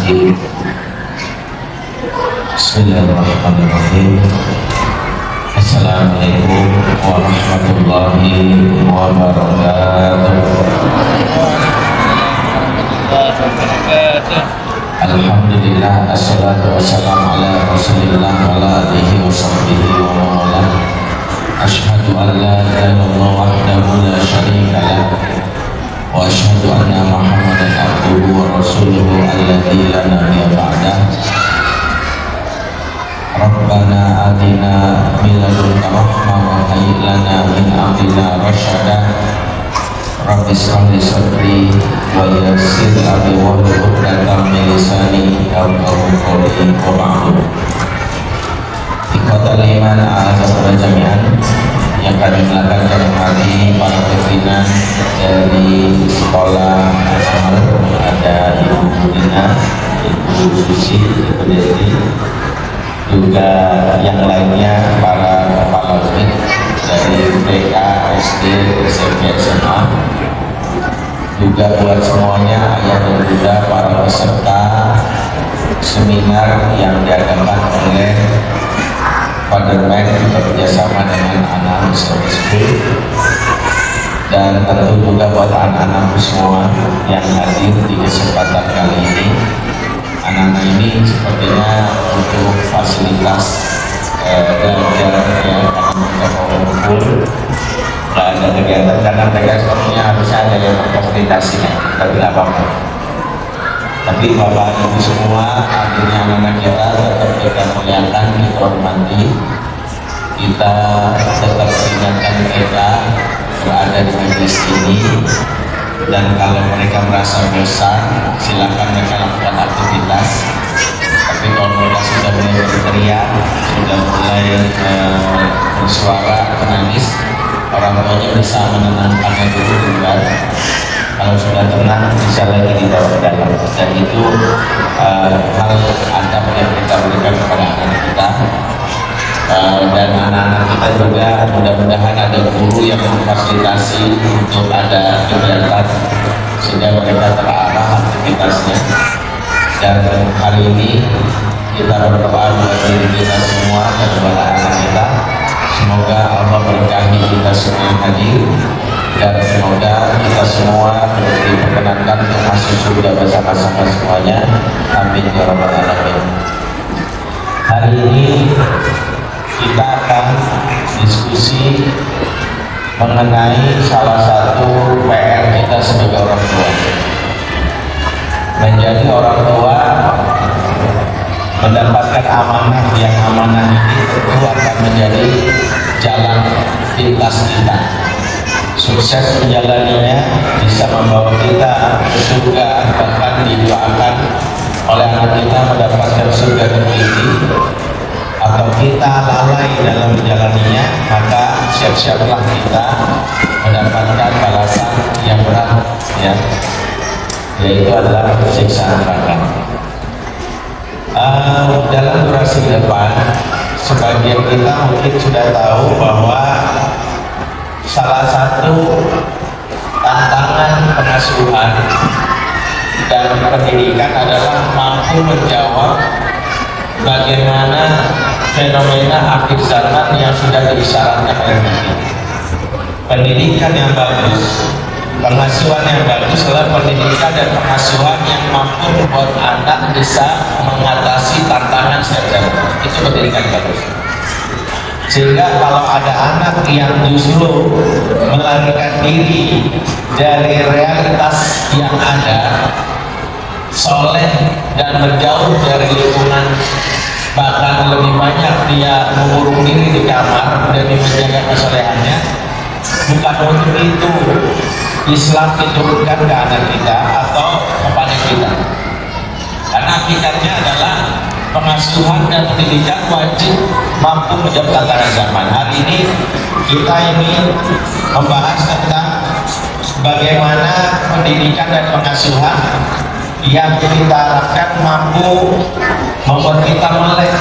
Bismillahirrahmanirrahim. Bismillahirrahmanirrahim. Assalamualaikum warahmatullahi wabarakatuh. Alhamdulillah, assalatu wassalamu ala rasulillah wa ala alihi wa sahbihi wa mawala. Ashhadu an la ilaha illallah wahdahu la syarika lah wa ashhadu anna Muhammadan abduhu wa rasuluhu alladzi la nabiyya ba'dah. Rabbana atina min ladunka rahmah wa hayyi lana min amrina rasyada. Rabbi shrah li sadri wa yassir li amri wahlul 'uqdatam min lisani yafqahu qawli wa ba'du. Ikhwatal iman a'azzakum jami'an, yang kami melakukan hari para pimpinan dari sekolah Amal, ada Ibu Budina, Ibu Susi, Ibu Desi, juga yang lainnya para kepala unit dari TK, SD, SMP, SMA, juga buat semuanya ayah dan bunda para peserta seminar yang diadakan oleh Fatherman bekerjasama dengan anak Islamic School, dan tentu juga buat anak-anak semua yang hadir di kesempatan kali ini. Anak-anak ini sepertinya butuh fasilitas belajar ya, karena mereka mau berkumpul, nggak ada kegiatan karena mereka sepertinya harusnya ada yang memfasilitasinya, tapi nggak apa-apa. Tapi Bapak Ibu semua, akhirnya anak-anak kita tetap kita muliakan, kita hormati, kita tetap ingatkan mereka berada di majelis ini. Dan kalau mereka merasa bosan, silakan mereka lakukan aktivitas. Tapi kalau mereka sudah mulai berteriak, sudah mulai bersuara, menangis, orang tuanya bisa menenangkannya dulu di luar. Kalau sudah tenang, bisa lagi dibawa ke dalam. Dan itu hal adab yang kita berikan kepada anak kita. Dan anak-anak kita juga mudah-mudahan ada guru yang memfasilitasi untuk ada kegiatan sehingga mereka terarah aktivitasnya. Dan hari ini kita berdoa buat diri kita semua dan buat anak kita, semoga Allah berkahi kita semua yang hadir, dan semoga kita semua diperkenankan untuk masuk surga bersama-sama semuanya. Amin ya rabbal alamin. Hari ini kita akan diskusi mengenai salah satu PR kita sebagai orang tua. Menjadi orang tua, mendapatkan amanah yang amanah ini tentu akan menjadi jalan pintas kita. Sukses menjalaninya bisa membawa kita ke surga, bahkan didoakan oleh anak kita mendapatkan surga tertinggi. Atau kita lalai dalam menjalaninya, maka siap-siaplah kita mendapatkan balasan yang berat, ya, yaitu adalah siksaan neraka. Dalam durasi depan, sebagian kita mungkin sudah tahu bahwa salah satu tantangan pengasuhan dan pendidikan adalah mampu menjawab bagaimana fenomena akhir zaman yang sudah diisyaratkan oleh Nabi. Pendidikan yang bagus, pengasuhan yang bagus adalah pendidikan dan pengasuhan yang mampu membuat anak bisa mengatasi tantangan setiap zaman. Itu pendidikan yang bagus. Sehingga kalau ada anak yang justru melarikan diri dari realitas yang ada, soleh dan menjauh dari lingkungan, bahkan lebih banyak dia mengurung diri di kamar demi menjaga kesolehannya, bukan untuk itu Islam diturunkan ke anak kita atau kepada kita. Karena hakikatnya adalah pengasuhan dan pendidikan wajib mampu menjawab tantangan zaman. Hari ini kita ingin membahas tentang bagaimana pendidikan dan pengasuhan yang kita harapkan mampu membuat kita melek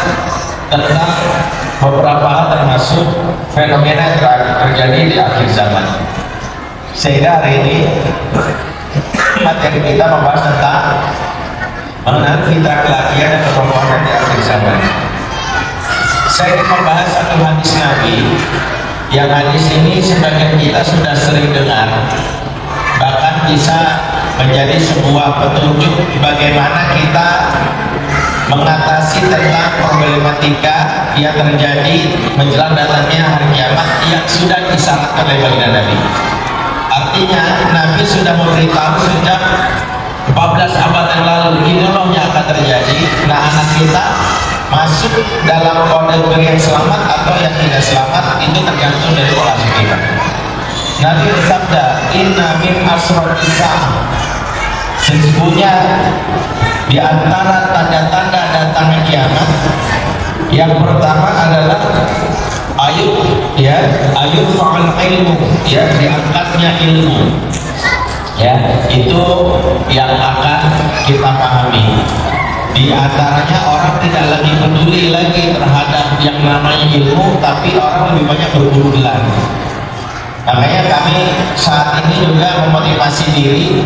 tentang beberapa hal termasuk fenomena yang terjadi di akhir zaman. Sehingga hari ini materi kita membahas tentang mengenal fitrah kelakian dan keperempuanan di akhir zaman. Saya ingin membahas satu hadis Nabi, yang hadis ini sebagian kita sudah sering dengar, bahkan bisa menjadi sebuah petunjuk bagaimana kita mengatasi tentang problematika yang terjadi menjelang datangnya hari kiamat yang sudah disyaratkan oleh baginda Nabi. Artinya Nabi sudah memberitahu sejak 14 abad yang lalu ini loh yang akan terjadi. Nah, anak kita masuk dalam kategori yang selamat atau yang tidak selamat itu tergantung dari pola kita. Nabi bersabda, inna min asratis sa'ah, sesungguhnya di antara tanda-tanda datangnya kiamat yang pertama adalah ayub fa'al ilmu, ya, diangkatnya ilmu, ya, itu yang akan kita pahami. Di antaranya orang tidak lagi peduli lagi terhadap yang namanya ilmu, tapi orang lebih banyak berburu gelar. Makanya kami saat ini juga memotivasi diri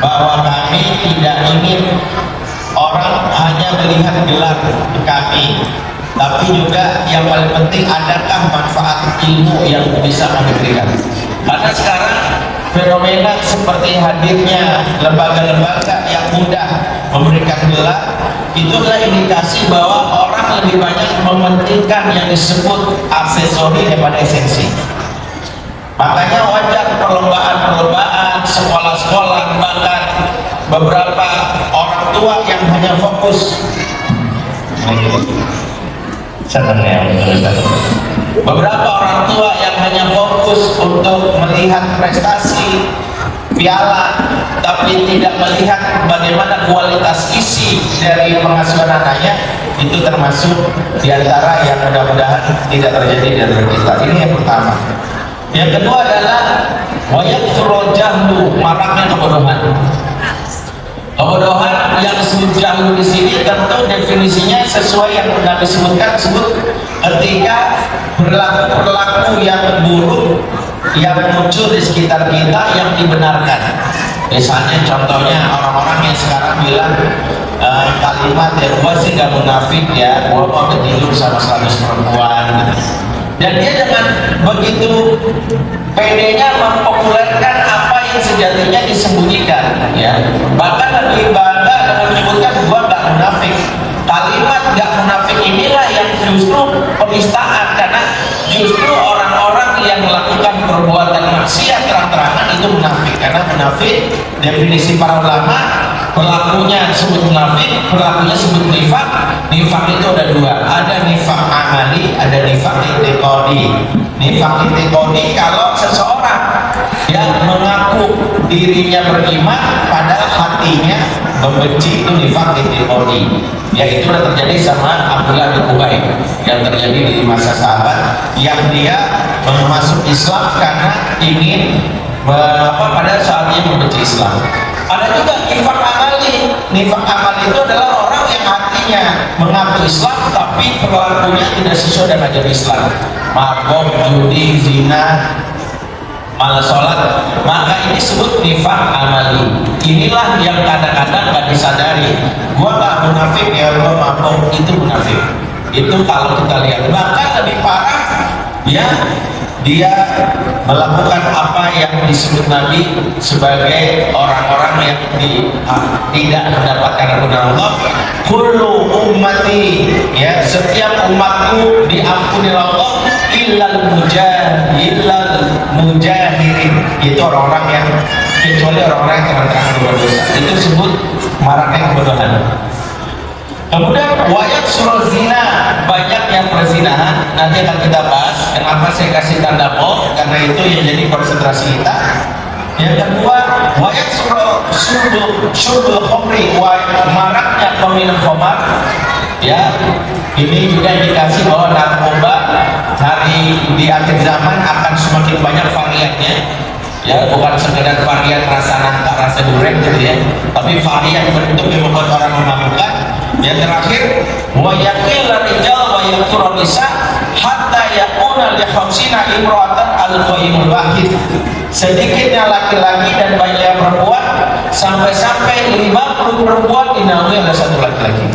bahwa kami tidak ingin orang hanya melihat gelar kami, tapi juga yang paling penting adakah manfaat ilmu yang bisa kami berikan. Karena sekarang fenomena seperti hadirnya lembaga-lembaga yang mudah memberikan gelar, itulah indikasi bahwa orang lebih banyak mementingkan yang disebut aksesori daripada esensi. Makanya wajar perlombaan-perlombaan, sekolah-sekolah, bahkan beberapa orang tua yang hanya fokus beberapa orang tua yang hanya fokus untuk melihat prestasi piala, tapi tidak melihat bagaimana kualitas isi dari pengasuhan anaknya, itu termasuk diantara yang mudah-mudahan tidak terjadi di antara kita. Ini yang pertama. Yang kedua adalah wayakthuru jahlu, maraknya kebodohan. Kebodohan yang disebut jahlu di sini tentu definisinya sesuai yang sudah disebutkan, ketika perilaku yang buruk yang muncul di sekitar kita yang dibenarkan. Misalnya contohnya orang-orang yang sekarang bilang kalimat ya, gua sih gak munafik ya, gua mau tidur sama 100 perempuan, dan dia dengan begitu pedenya mempopulerkan apa yang sejatinya disembunyikan, ya. Bahkan lebih bangga dengan menyebutkan gua gak munafik. Kalimat gak munafik inilah yang justru penistaan, karena justru orang-orang yang melakukan perbuatan maksiat terang-terangan itu munafik. Karena munafik, definisi para ulama, pelakunya disebut munafik, pelakunya disebut nifak. Nifak itu ada dua, ada nifak amali, ada nifak i'tiqadi. Nifak i'tiqadi kalau seseorang yang mengaku dirinya beriman padahal hatinya membenci, itu nifak i'tiqadi. Ya, itu sudah terjadi sama Abdullah bin Ubay, yang terjadi di masa sahabat, yang dia masuk Islam karena ingin pada saatnya membenci Islam. Ada juga nifak amali. Nifak amali itu adalah orang yang hatinya mengaku Islam tapi perilakunya tidak sesuai dengan ajaran Islam. Mabok, judi, zina, malas sholat, maka ini disebut nifak amali. Inilah yang kadang-kadang gak disadari. Gua gak munafik ya, gua mabok, itu munafik. Itu kalau kita lihat. Bahkan lebih parah, ya, dia melakukan apa yang disebut Nabi sebagai orang-orang yang tidak mendapatkan ampunan Allah. Kullu ummati, ya, setiap umatku diampuni Allah illal mujahirin, itu orang-orang yang, kecuali orang-orang yang terang-terangan berdosa. Itu disebut maraknya kebodohan. Kemudian wayat surah zina, banyaknya perzinahan. Nanti akan kita bahas kenapa saya kasih tanda bold, karena itu yang jadi konsentrasi kita. Yang kedua, wayat surah syurbul khomri, maraknya peminum khamar. Ya, ini juga indikasi bahwa narkoba di akhir zaman akan semakin banyak variannya. Ya, bukan sekedar varian rasa nangka, rasa durian gitu ya, tapi varian bentuk yang membuat orang memabukkan. Yang terakhir, wa yaqil rijal wa yaqtur nisa hatta yaqul yakuna li khamsina imra'atan al-qaimul wahid. Sedikitnya laki-laki dan banyaknya perempuan, sampai-sampai 50 perempuan dinaungi oleh satu laki-laki.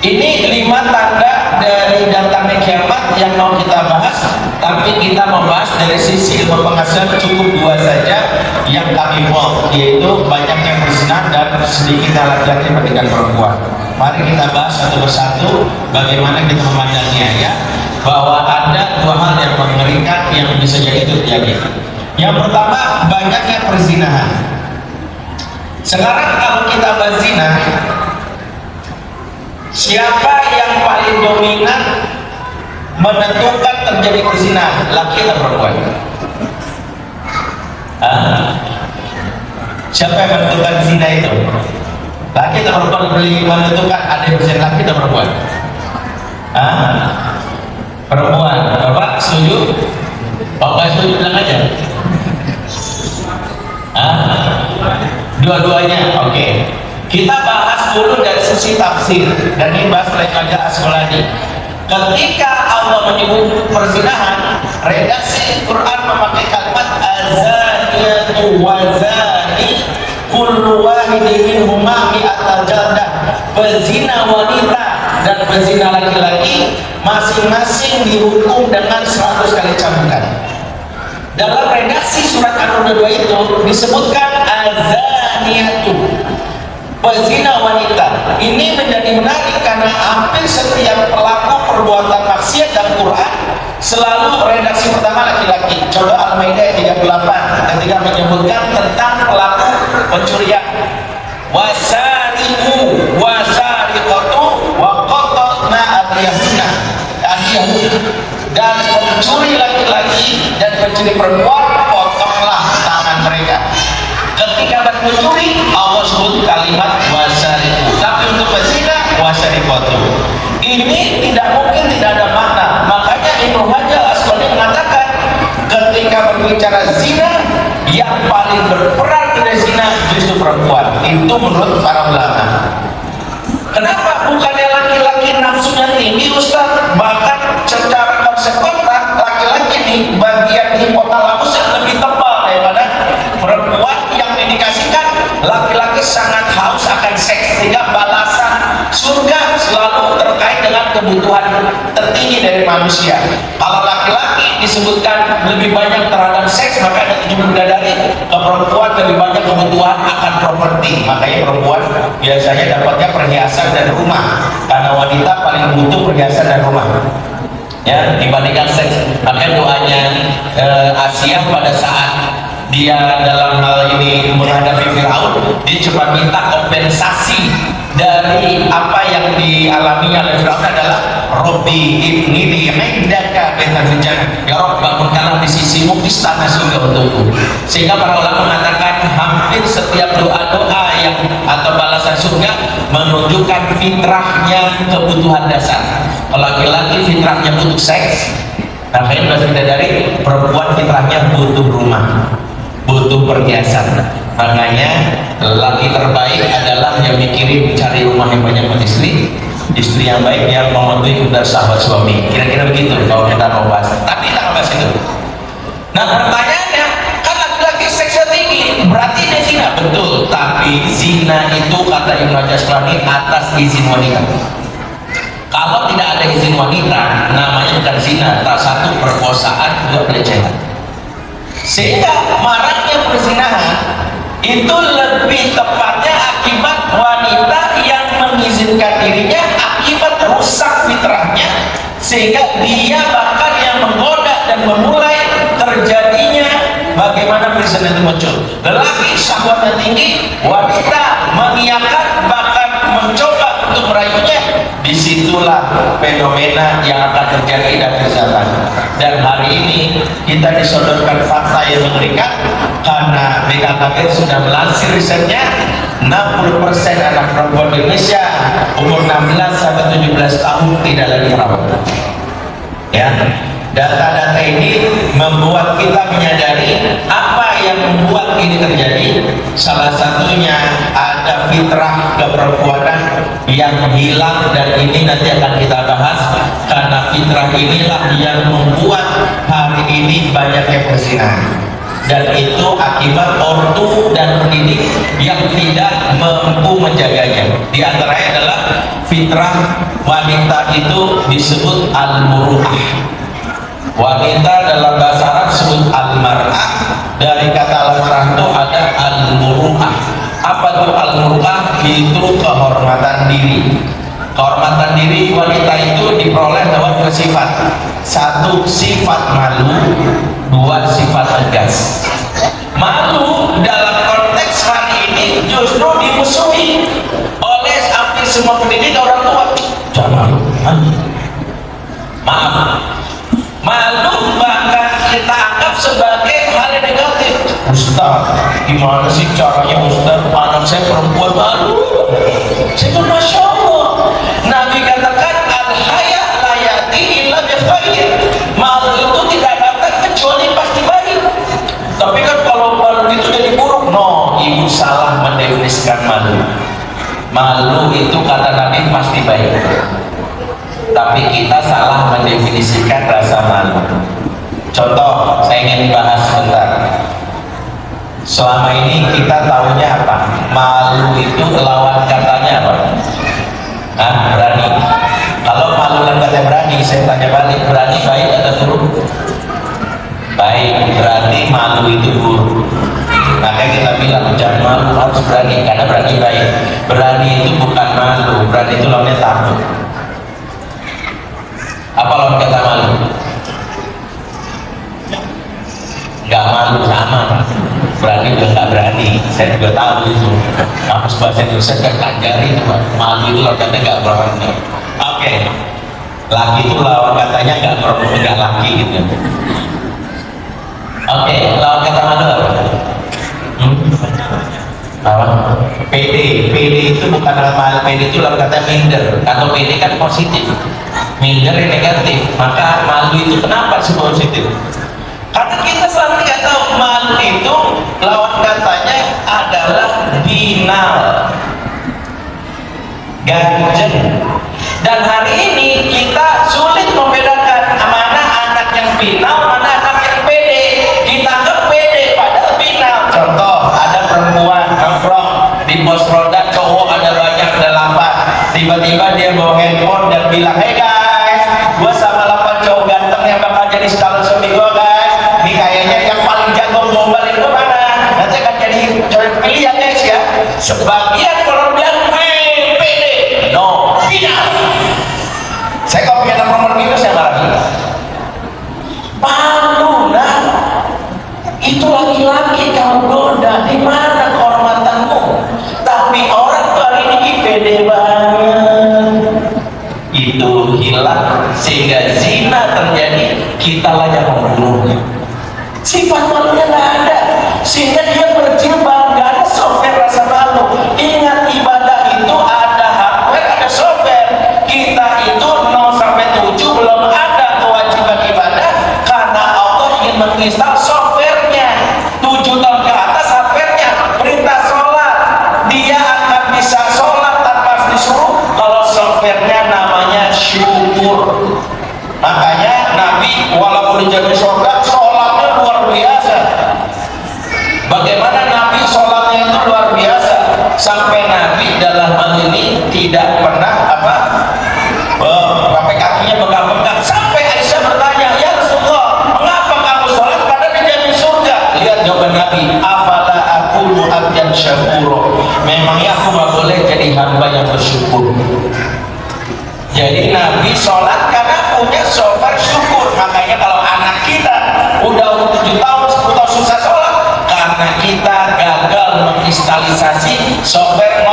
Ini 5 tanda dari datangnya kiamat yang mau kita bahas, tapi kita membahas dari sisi ilmu penghasilan cukup 2 saja yang kami mau, yaitu banyaknya berzina dan sedikitnya laki-laki dengan perempuan. Mari kita bahas satu persatu bagaimana kita memandangnya, ya, bahwa ada 2 hal yang mengerikan yang bisa jadi itu terjadi. Yang pertama, banyaknya perzinahan. Sekarang kalau kita bahas zina, siapa yang paling dominan menentukan terjadi perzinahan, laki atau perempuan? Siapa yang menentukan zina itu? Laki atau perempuan menentukan ada yang berzina, laki atau perempuan? Perempuan. Bapak setuju? Bapak setuju, bilang aja. Dua-duanya, oke. Kita bahas dulu dari sisi tafsir, dan ini bahas oleh Maja Asqalani. Ketika Allah menyebut perzinahan, redaksi Quran memakai kalimat azaniyatu wazani kullu wahidin minhuma mi'ata jaldah. Pezina wanita dan pezina laki-laki masing-masing dihukum dengan 100 kali cambukan. Dalam redaksi surat An-Nur 2 itu disebutkan azaniyatu, pezina wanita. Ini menjadi menarik karena hampir setiap pelaku perbuatan maksiat dalam Quran selalu redaksi pertama laki-laki. Coba Al-Maidah 38 ketika menyebutkan tentang pelaku pencurian, wasariqu wasariqatu wa qata'na aydiyahunna, dan pencuri laki-laki dan pencuri perempuan potonglah tangan mereka. Ketika mencuri Allah sebut kalimat wasariqu, tapi untuk pezina wasariqatu. Ini tidak mungkin tidak ada makna. Makanya Ibnu Hajar Asqalani mengatakan ketika berbicara zina, yang paling berperan pada zina justru perempuan. Itu menurut para ulama. Kenapa? Bukannya laki-laki nafsunya tinggi, Ustaz, bahkan secara konsekuensi laki-laki di bagian hipotalamus yang lebih tebal daripada perempuan, yang indikasikan laki-laki sangat haus akan seks, sehingga balasan surga selalu terkait dengan kebutuhan tertinggi dari manusia. Kalau laki-laki disebutkan lebih banyak terhadap seks, maka ada 70 dari ke perempuan lebih banyak kebutuhan akan properti. Makanya perempuan biasanya dapatnya perhiasan dan rumah, karena wanita paling butuh perhiasan dan rumah, ya, dibandingkan seks. Makanya doanya Asia pada saat dia dalam hal ini menghadapi Firaun, dia cuma minta kompensasi dari apa yang dialami oleh Firaun adalah Robbi ibnili indaka baitan fil jannah, ya Rabb, bangunkanlah di sisimu istana surga untukku. Sehingga para ulama mengatakan hampir setiap doa-doa yang atau balasan surga menunjukkan fitrahnya kebutuhan dasar. Kalau laki-laki fitrahnya butuh seks, makanya sudah dari perempuan fitrahnya butuh rumah, butuh perhiasan. Makanya laki terbaik adalah yang mikirin cari rumah yang banyak buat istri yang baik yang memenuhi kebutuhan sahabat suami. Kira-kira begitu kalau kita mau bahas. Tapi kita nggak bahas itu. Nah, pertanyaannya, kan laki-laki seksnya tinggi, berarti dia zina. Betul, tapi zina itu kata Ibnu Asqalani atas izin wanita. Kalau tidak ada izin wanita, namanya bukan zina. Satu, perkosaan, dua, pelecehan. Sehingga maraknya perzinahan itu lebih tepatnya akibat wanita yang mengizinkan dirinya, akibat rusak fitrahnya, sehingga dia bahkan yang menggoda dan memulai terjadinya bagaimana perzinahan itu muncul. Lelaki syahwatnya tinggi, wanita mengiyakan bahkan mencoba untuk merayunya. Disitulah fenomena yang akan terjadi dan kesalahan. Dan hari ini kita disodorkan fakta yang mengerikan, karena BKKBN sudah melansir risetnya, 60% anak perempuan di Indonesia umur 16 sampai 17 tahun tidak lagi merawat. Ya, data-data ini membuat kita menyadari apa yang membuat ini terjadi. Salah satunya ada ada fitrah keperempuanan yang hilang, dan ini nanti akan kita bahas, karena fitrah inilah yang membuat hari ini banyak yang berzina, dan itu akibat ortu dan pendidik yang tidak mampu menjaganya. Di antaranya adalah fitrah wanita itu disebut al-muru'ah. Wanita dalam bahasa Arab disebut al-mar'ah, dari kata al-mar'ah itu ada al-muru'ah. Apa itu al-muru'ah? Itu kehormatan diri. Kehormatan diri wanita itu diperoleh lewat dua sifat. Satu, sifat malu. Dua, sifat tegas. Malu dalam konteks hari ini justru dimusuhi oleh hampir semua pendidik orang tua. Jangan malu. Maaf, malu bahkan kita anggap sebagai hal yang negatif. Ustaz, gimana sih caranya Ustaz? Anak saya perempuan malu. Saya pun Masya Allah. Nabi katakan al-haya la yati illa bi khair. Malu itu tidak datang kecuali pasti baik. Tapi kan kalau malu itu jadi buruk, no, ibu salah mendefinisikan malu. Malu itu kata Nabi pasti baik, tapi kita salah mendefinisikan rasa malu. Contoh, saya ingin bahas sebentar. Selama ini kita tahunya apa? Malu itu lawan katanya apa? Nah, berani. Kalau malu dan kata berani, saya tanya balik, berani baik atau buruk? Baik, berarti malu itu buruk. Makanya kita bilang jangan malu, harus berani, karena berani baik. Berani itu bukan malu, berani itu lawannya takut. Apa lawan kata malu? Nggak malu, sama. Berani juga nggak berani. Saya juga tahu itu. Kamus bahasa Indonesia kan pelajari itu, malu itu lawan kata nggak berani. Oke. Laki itu lawan katanya nggak perempuan, nggak laki gitu. Oke, lawan kata malu apa? Lawan PD itu bukan malu, PD itu lawan kata minder. Kalau PD kan positif, minder yang negatif. Maka malu itu kenapa sih positif? Karena kita selalu nggak tahu malu itu lawan katanya adalah binal, ganjen. Dan hari ini kita sulit membedakan mana anak yang binal, mana anak yang pede. Kita anggap pede padahal binal. Contoh, ada perempuan nongkrong di pos roda, cowok ada banyak, ada 8. Tiba-tiba dia bawa handphone dan bilang, hey guys, gua sama 8 cowok ganteng yang bakal jadi calon suami gua guys. Ini kayaknya yang paling jago gombal itu mana? Nanti akan jadi cowok pilihan guys ya. Sebagian kalau dia pede, no, binal. Saya kalau punya nomor itu saya marah. Malu lah, itu laki-laki kamu goda, di mana kehormatanmu? Tapi orang kali ini pede banget, itu hilang sehingga zina terjadi. Kita lah yang membunuhnya. Sifat malunya nggak ada, sehingga dia berjilbab, nggak ada software rasa malu. Ingat, ibadah itu ada hardware, ada software. Kita itu 0 sampai 7 belum ada kewajiban ibadah, karena Allah ingin menginstal softwarenya. 7 tahun ke atas hardwarenya. Perintah sholat, dia akan bisa sholat tanpa harus disuruh kalau softwarenya namanya syukur. Makanya Nabi walaupun dijamin surga, sholatnya luar biasa. Bagaimana Nabi sholatnya itu luar biasa, sampai Nabi dalam hal ini tidak pernah sampai kakinya begal-begal. Sampai Aisyah bertanya, ya Rasulullah, mengapa kamu sholat padahal dijamin surga? Lihat jawaban Nabi, afala aqulu abdan syakuro. Memangnya aku gak boleh jadi hamba yang bersyukur? Jadi Nabi sholat karena punya software syukur. Makanya kalau anak kita udah 7 tahun, 10 tahun susah sholat, karena kita gagal menginstalisasi software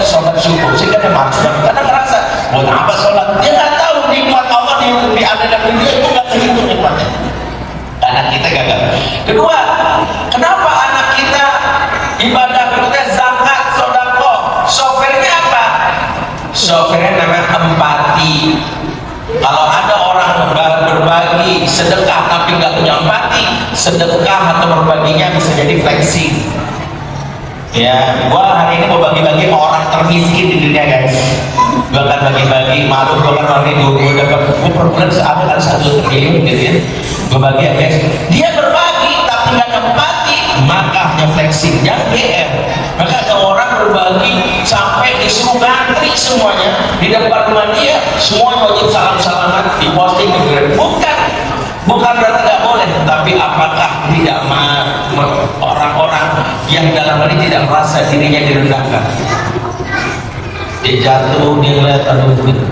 software syukur. Sehingga dia malas banget, karena merasa buat apa sholat? Dia nggak tahu nikmat Allah di ada dalam dunia itu nggak terhitung nikmatnya. Karena kita gagal. Kedua, kenapa anak kita ibadah berikutnya zakat, sedekah? Softwarenya apa? Softwarenya namanya empati. Kalau ada orang berbagi sedekah tapi nggak punya empati, sedekah atau berbaginya bisa jadi flexing. Ya, gua hari ini mau bagi-bagi sama orang termiskin di dunia guys. Gua akan bagi-bagi, malu gua kan hari ini gua dapat per bulan ada 1 triliun gitu ya. Gua bagi ya guys. Dia berbagi tapi nggak nempati, maka hanya flexing yang GR. Maka ada orang berbagi sampai disuruh ngantri semuanya di depan rumah dia, semuanya wajib salam-salaman di posting di Grab. Bukan berarti nggak boleh, tapi apakah tidak orang-orang yang dalam hal ini tidak merasa dirinya direndahkan, dia jatuh, dia ngeliat aduh gitu.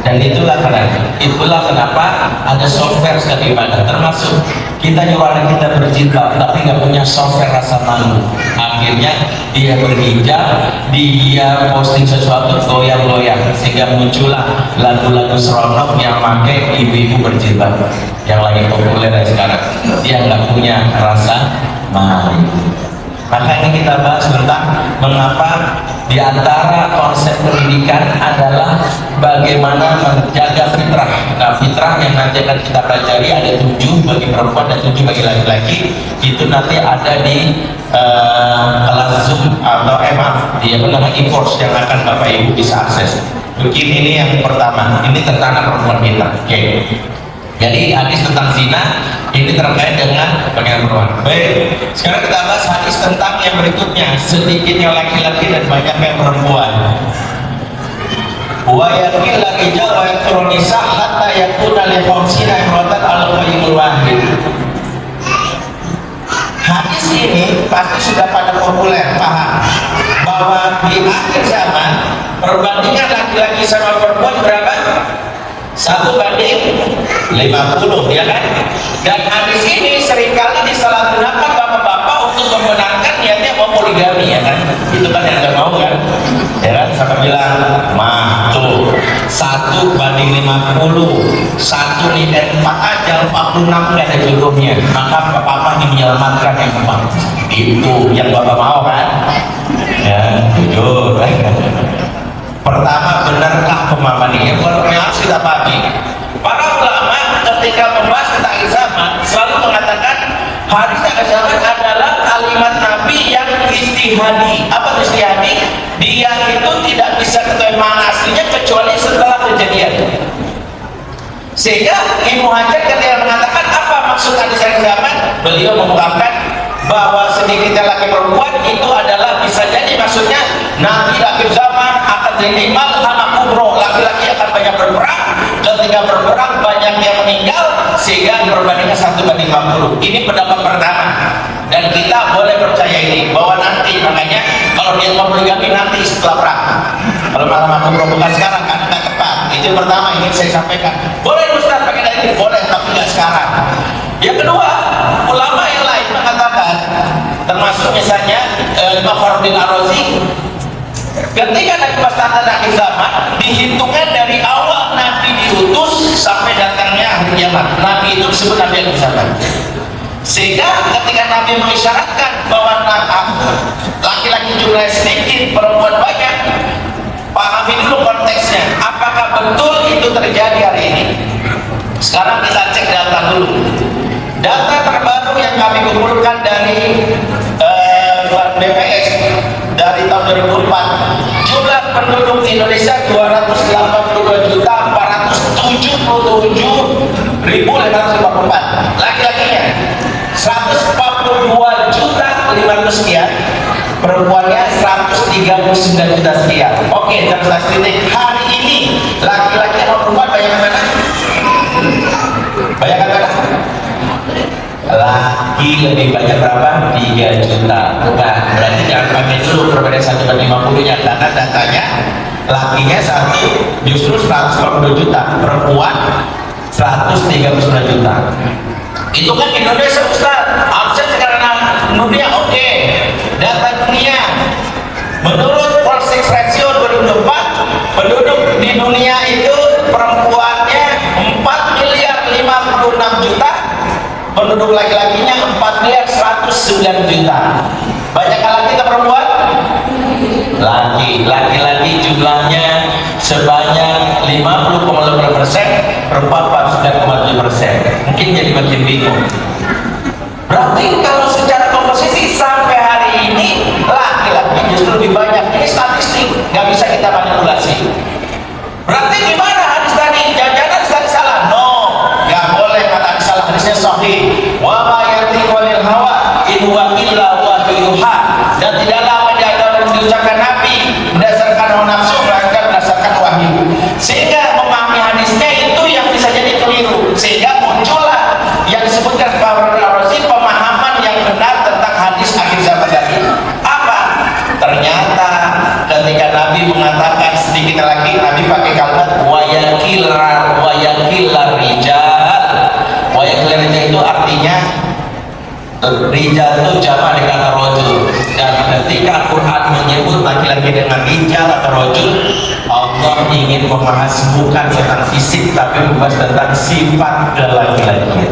Dan itulah kenapa ada software sekali ibadah, termasuk kita nyuruh anak kita berjilbab tapi nggak punya software rasa malu. Akhirnya dia berhijab, dia posting sesuatu goyang-goyang, sehingga muncullah lagu-lagu seronok yang pakai ibu-ibu berjilbab yang lagi populer sekarang. Dia nggak punya rasa malu. Maka ini kita bahas tentang mengapa di antara konsep pendidikan adalah bagaimana menjaga fitrah. Nah, fitrah yang nanti akan kita pelajari ada 7 bagi perempuan dan 7 bagi laki-laki. Itu nanti ada di kelas Zoom atau di e-course yang akan Bapak Ibu bisa akses. Mungkin ini yang pertama, ini tentang anak perempuan kita. Oke. Jadi hadis tentang zina ini terkait dengan bagian perempuan. Baik, sekarang kita bahas hadis tentang yang berikutnya, sedikitnya laki-laki dan banyaknya perempuan. Wa yakil rijal wa yakturun nisa hatta yakuna li khamsina imratan al-qayyimul wahid. Hadis ini pasti sudah pada populer, paham bahwa di akhir zaman perbandingan laki-laki sama perempuan berapa? 1:50, ya kan? Dan hadis ini seringkali disalahgunakan bapak-bapak untuk membenarkan niatnya mau poligami, ya kan? Itu kan yang nggak mau kan? Ya kan? Sampai bilang, tuh 1:50, 1 nilai 4 aja, 46 nggak ada jodohnya. Maka bapak ini menyelamatkan yang 4. Itu yang bapak mau kan? Ya, jujur. Pertama, benarkah pemahaman ini? Kalau harus kita pahami, para ulama ketika membahas tentang zaman selalu mengatakan hadis tentang zaman adalah kalimat Nabi yang istihadi. Apa itu istihadi? Dia itu tidak bisa ketahui makna aslinya kecuali setelah kejadian. Sehingga Ibnu Hajar ketika mengatakan apa maksud hadis tentang zaman, beliau mengungkapkan bahwa sedikitnya laki perempuan itu adalah bisa jadi maksudnya nanti akhir zaman akan jadi malhamah kubro, laki-laki akan banyak berperang, ketika berperang banyak yang meninggal sehingga berbandingnya 1:50. Ini pendapat pertama dan kita boleh percaya ini bahwa nanti, makanya kalau dia mau poligami nanti setelah perang, kalau malhamah kubro bukan sekarang kan tidak tepat. Itu pertama ingin saya sampaikan. Boleh Ustaz pakai dalil, boleh, tapi tidak sekarang. Yang kedua, ulama yang lain mengatakan, termasuk misalnya Imam Fakhruddin Ar-Razi, ketika Nabi pas akhir zaman dihitungkan dari awal Nabi diutus sampai datangnya akhir kiamat. Nabi itu disebut Nabi akhir zaman. Sehingga ketika Nabi mengisyaratkan bahwa laki-laki jumlahnya sedikit, perempuan banyak, pahami dulu konteksnya. Apakah betul itu terjadi hari ini? Sekarang kita cek data dulu. Data terbaru yang kami kumpulkan dari BPS dari tahun 2004, jumlah penduduk Indonesia 288.477.554, laki-lakinya 142.500 sekian, perempuannya 139 juta sekian. Oke, dalam statistik hari ini laki-laki atau perempuan banyak mana? Banyak mana? Laki lebih banyak berapa? 3 juta. Bukan, berarti jangan pakai dulu perbedaan 1:50 nya, karena datanya lakinya justru 140 juta, perempuan 139 juta. Itu kan Indonesia Ustaz, harusnya sekarang dunia. Oke, data dunia menurut Polsek Ratio 2004, penduduk di dunia itu perempuannya 4.056 juta, penduduk laki-lakinya 4.109 juta. Banyak laki atau perempuan? Laki-laki jumlahnya sebanyak 50,5%, perempuan 49,7%. Mungkin jadi makin bingung. Berarti kalau secara komposisi sampai hari ini lebih banyak. Ini statistik, nggak bisa kita manipulasi. Berarti gimana hadis tadi? Jangan-jangan tadi salah? No, nggak boleh kata salah. Hadisnya sahih. Wa ma yantiqu anil hawa in huwa illa wahyuha. Dan tidaklah menjadi diucapkan Nabi berdasarkan hawa nafsu, melainkan berdasarkan wahyu. Sehingga memahami hadisnya itu yang bisa jadi keliru. Sehingga muncullah yang disebutkan Pak Razi, pemahaman yang benar tentang hadis akhir zaman tadi. Apa? Ternyata ketika Nabi mengatakan sedikit lagi, Nabi pakai kalimat wayakillar rijal. Wayakillar rijal itu artinya rijal itu jamak dengan kata rojul. Dan ketika Al-Quran menyebut laki-laki dengan rijal atau rojul, Allah ingin membahas bukan tentang fisik, tapi membahas tentang sifat laki-laki.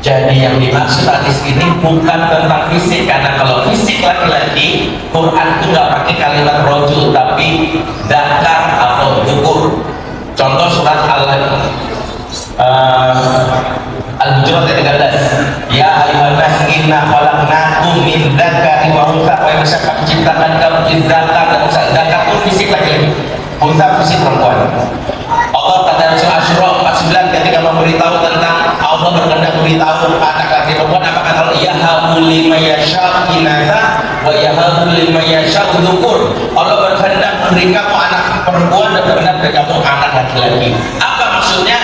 Jadi yang dimaksud hadis ini bukan tentang fisik, karena kalau fisik laki-laki, Quran itu nggak pakai kalimat rojul, tapi dakar atau dukur. Contoh surat Al-Hujurat ayat 13. Ya ayyuhan nas inna khalaqnakum min dzakari wa untha. Wa bisa kami ciptakan kamu dari dzakar dan untha. Dzakar itu fisik laki-laki, untha fisik perempuan. Allah kata surah Asy-Syura 49 ketika memberitahu tentang Allah berkehendak memberitahu anak laki perempuan, apa kata Allah? Yahabu liman yasha'u inatha wa yahabu liman yasha'u dzukur. Allah berkehendak memberi kamu anak perempuan dan berkehendak memberi kamu anak laki-laki. Apa maksudnya?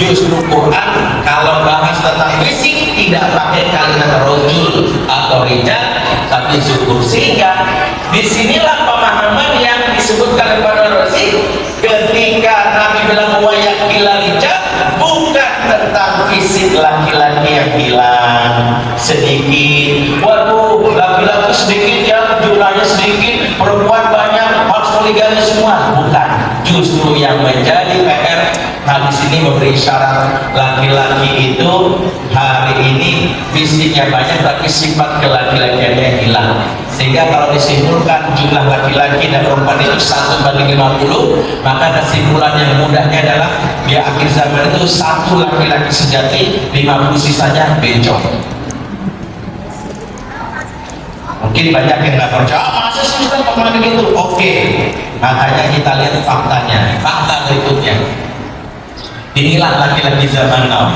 Justru Quran kalau bahas tentang fisik tidak pakai kalimat rojul atau rijal, tapi syukur. Sehingga disinilah pemahaman yang disebutkan kepada Razi ketika Nabi bilang wayakillar rijal, bukan tentang fisik laki-laki yang hilang sedikit. Waduh, laki-laki sedikit ya, jumlahnya sedikit, perempuan banyak, harus poligami semua. Bukan. Justru yang menjadi PR hadis ini memberi syarat laki-laki itu hari ini fisiknya banyak tapi sifat kelaki-lakiannya hilang. Sehingga kalau disimpulkan jumlah laki-laki dan perempuan itu 1:50, maka kesimpulan yang mudahnya adalah di akhir zaman itu satu laki-laki sejati, 50 sisanya bencong. Mungkin banyak yang nggak percaya, masa sih Ustaz kemana gitu? Oke, makanya kita lihat faktanya, fakta berikutnya. Inilah laki-laki zaman now.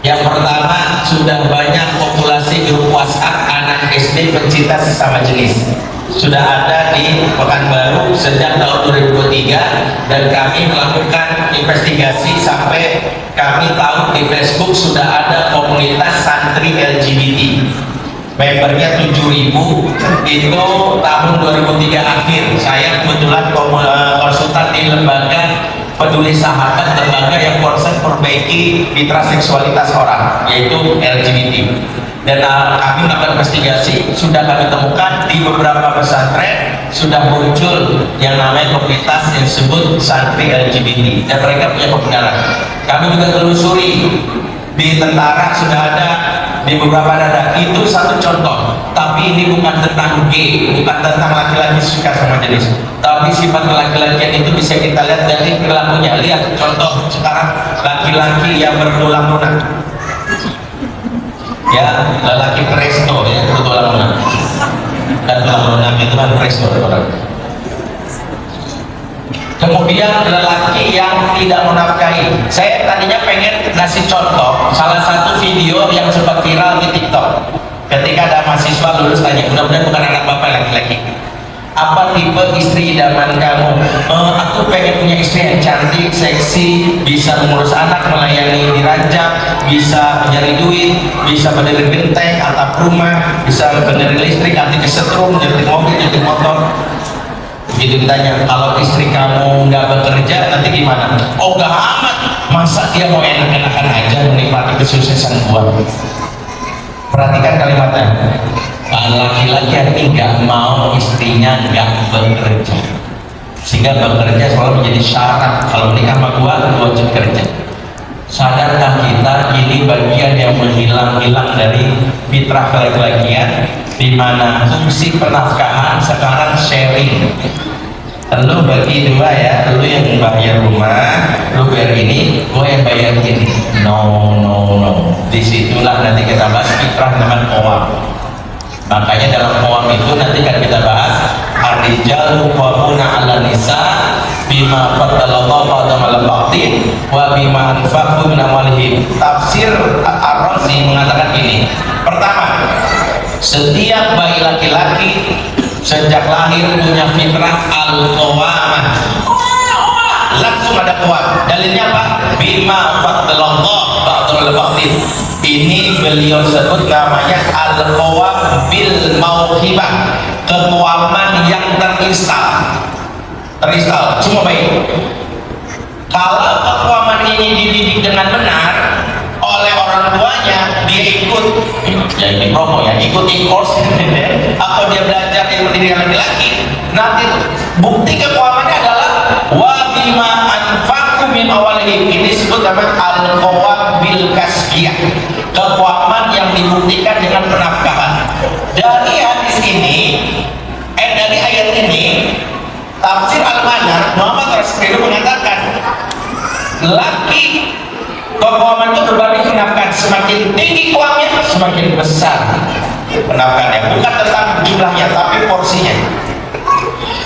Yang pertama, sudah banyak populasi grup WhatsApp anak SD pencinta sesama jenis. Sudah ada di Pekanbaru sejak tahun 2023, dan kami melakukan investigasi sampai kami tahu di Facebook sudah ada komunitas santri LGBT. Membernya 7.000 itu tahun 2003 akhir. Saya kebetulan konsultan di lembaga peduli sahabat, lembaga yang concern perbaiki mitra seksualitas orang, yaitu LGBT. Dan kami melakukan investigasi, sudah kami temukan di beberapa pesantren sudah muncul yang namanya komunitas yang disebut santri LGBT, dan mereka punya kebenaran. Kami juga telusuri di tentara sudah ada, di beberapa dada. Itu satu contoh, tapi ini bukan tentang gay, bukan tentang laki-laki suka sama jenis, tapi sifat laki-lakian itu bisa kita lihat dari perilakunya. Lihat contoh sekarang laki-laki yang bertulang lunak, ya, lelaki presto ya, bertulang lunak, dan tulang lunak itu kan presto orang. Kemudian lelaki yang tidak menafkahi. Saya tadinya pengen ngasih contoh salah satu video yang sempat viral di TikTok. Ketika ada mahasiswa lulus tanya, mudah-mudahan bukan anak bapak laki-laki, apa tipe istri idaman kamu? Aku pengen punya istri yang cantik, seksi, bisa mengurus anak, melayani diranjak, bisa mencari duit, bisa benerin genteng, atap rumah, bisa benerin listrik, anti kesetrum, nyetir mobil, nyetir motor. Begitu ditanya, kalau istri kamu nggak bekerja nanti gimana? Oh nggak amat, masa dia mau enak-enakan aja menikmati kesuksesan gua? Perhatikan kalimatnya, laki-laki ini nggak mau istrinya nggak bekerja, sehingga bekerja selalu menjadi syarat kalau menikah sama gua wajib kerja. Sadarkah kita ini bagian yang menghilang-hilang dari fitrah laki-lakian, di mana fungsi penafkahan sekarang sharing. Lu bagi dua ya, lu yang bayar rumah, lu bayar ini, gue yang bayar ini. No. Disitulah nanti kita bahas fitrah teman Oam. Makanya dalam poem itu nanti kan kita bahas ar-rijalu qawwamuna 'alan nisa bima faddalallahu ba'dahum 'ala ba'din wa bima anfaqu min amwalihim. Tafsir Ar-Razi mengatakan ini. Pertama, setiap bayi laki-laki sejak lahir punya fitrah al-qawamah. Langsung ada kuat. Dalilnya apa? Bima faddalallahu ba'dahum 'ala ba'din. Ini beliau sebut namanya al-qawam bil mauhibah, kekuaman yang terinstal. Cuma baik. Kalau kekuaman ini dididik dengan benar oleh orang tuanya, dia ikut ya ini promo ya, ikut e-course atau dia belajar ilmu pendidikan laki-laki, nanti bukti kekuamannya adalah wa bima anfaqu min awalihim. Ini disebut namanya al-qawam bil kasbiyah, kekuaman yang dibuktikan dengan penafkahan. Dari hadis ini, dari ayat ini, tafsir Al-Manar Muhammad Rasulullah mengatakan laki kekuaman itu berbanding penafkahan, semakin tinggi kuamnya semakin besar penafkahannya, bukan tentang jumlahnya tapi porsinya.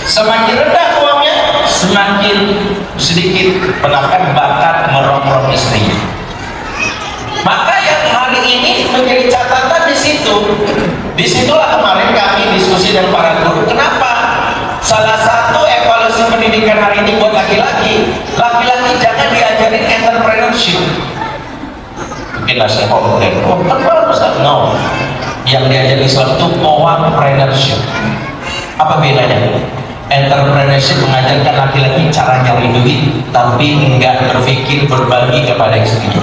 Semakin rendah kuamnya semakin sedikit penafkahan, bahkan merongrong istrinya. Maka yang hari ini menjadi catatan di situ. Disitulah kemarin kami diskusi dengan para guru. Kenapa? Salah satu evaluasi pendidikan hari ini buat laki-laki jangan diajarin entrepreneurship. Mungkin saya komplain, no. Yang diajarin Islam itu entrepreneurship. Apa bedanya? Entrepreneurship mengajarkan laki-laki cara nyari duit, tapi enggak berpikir berbagi kepada istrinya.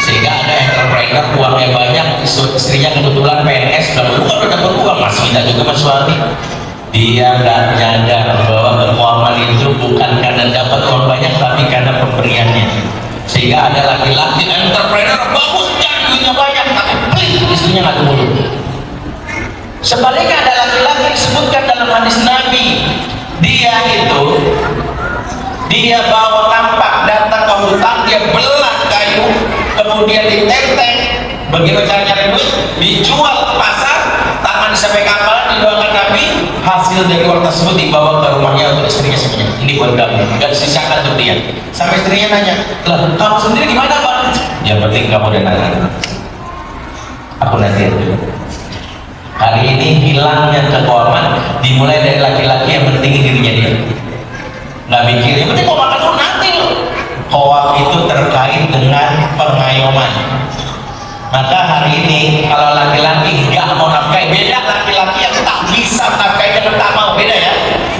Sehingga ada entrepreneur uangnya banyak, istrinya kebetulan PNS, bukan udah dapat uang, masih minta juga mas suami. Dia nggak nyadar bahwa keuangan itu bukan karena dapat uang banyak, tapi karena pemberiannya. Sehingga ada laki-laki entrepreneur bagus kan duitnya banyak, tapi pelit istrinya nggak mulut. Sebaliknya ada laki-laki disebutkan dalam hadis Nabi, dia bawa kampak datang ke hutan, dia belah kayu, kemudian ditenteng, bagaimana cara nyari duit, dijual ke pasar, tangan sampai kapal, didoakan Nabi, hasil dari uang tersebut dibawa ke rumahnya untuk istrinya semuanya. Ini buat kamu, nggak disisakan untuk dia. Sampai istrinya nanya, lah kamu sendiri gimana Pak? Yang penting kamu dan anak, aku nanti dulu. Hari ini hilangnya kekuaman dimulai dari laki-laki yang pentingin dirinya dia. Nggak mikir, yang penting kau makan dulu nanti loh. Koam itu terkait dengan pengayoman. Maka hari ini kalau laki-laki nggak mau nafkahi, beda laki-laki yang tak bisa nafkahi dengan tak mau, beda ya.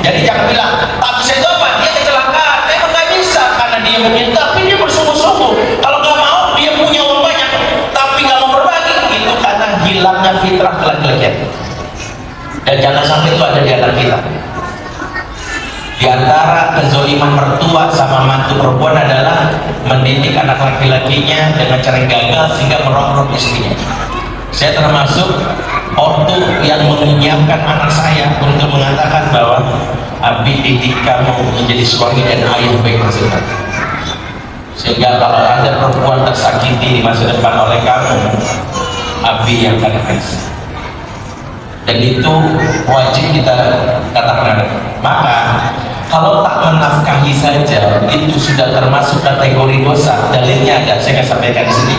Jadi jangan bilang tak bisa itu apa, dia kecelakaan, emang nggak bisa karena dia mungkin, tapi dia bersungguh-sungguh. Kalau nggak mau, dia punya uang banyak tapi nggak mau berbagi, itu karena hilangnya fitrah laki-laki. Dan jangan sampai itu ada di anak kita. Di antara kezoliman mertua sama mantu perempuan adalah mendidik anak laki-lakinya dengan cara gagal sehingga merongrong istrinya. Saya termasuk ortu yang menyiapkan anak saya untuk mengatakan bahwa Abi didik kamu menjadi suami dan ayah baik tersebut. Sehingga kalau ada perempuan tersakiti di masa depan oleh kamu, Abi yang akan kasih. Dan itu wajib kita katakan. Maka kalau tak menafkahi saja itu sudah termasuk kategori dosa. Dalilnya ada, saya akan sampaikan di sini.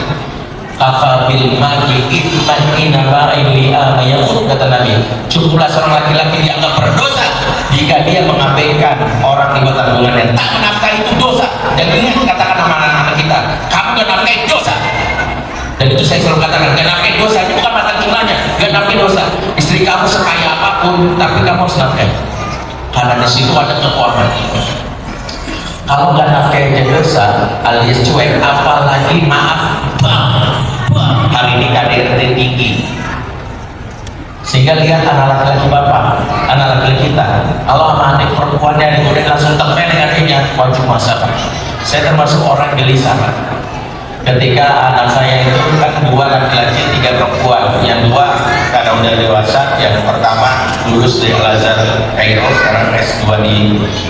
Afabil magi itman inabain li'amayakut, kata Nabi, cukuplah seorang laki-laki dianggap berdosa jika dia mengabaikan orang di bawah tanggungannya. Tak menafkahi itu dosa. Dan ini katakan sama anak-anak kita, kamu gak nafkahi dosa. Dan itu saya selalu katakan, gak nafkahi dosa, itu bukan masalah jumlahnya, gak nafkahi dosa. Istri kamu sekaya apapun, tapi kamu harus nafkahi, karena di situ ada kekuatan. Kalau nggak nafkahi dosa alias cuek, apalagi maaf, hari ini KDRT tinggi. Sehingga lihat anak laki-laki bapak, anak laki-laki kita, kalau sama adik perempuannya kemudian langsung tempel dengan ini, wajib muhasabah. Saya termasuk orang gelisah. ketika anak saya itu kan 2 laki-laki 3 perempuan, yang 2 karena udah dewasa, yang pertama lulus di Al-Azhar Kairo, sekarang S2 di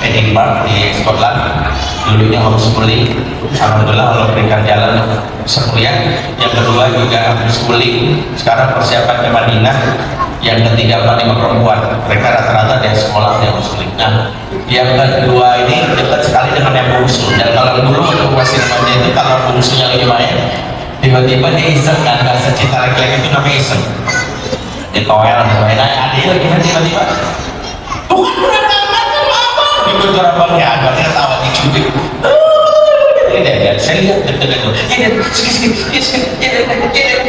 Edinburgh di Scotland, dulunya homeschooling, alhamdulillah Allah berikan jalan bisa kuliah. Yang kedua juga homeschooling, sekarang persiapan ke Madinah. Yang ketiga 5 perempuan, mereka rata-rata di sekolah di homeschooling. Nah, yang kedua ini dekat sekali dengan yang bungsu. Dan kalau dulu waktu masih namanya itu, kalau bungsunya lagi main, tiba-tiba dia iseng kan, bahasa cinta laki-laki itu namanya iseng. Dia toel, main adiknya lagi main tiba-tiba, Tuhan udah tamat apa? Dibentur abangnya, abangnya tawa dicubit. Saya lihat deg-degan tuh.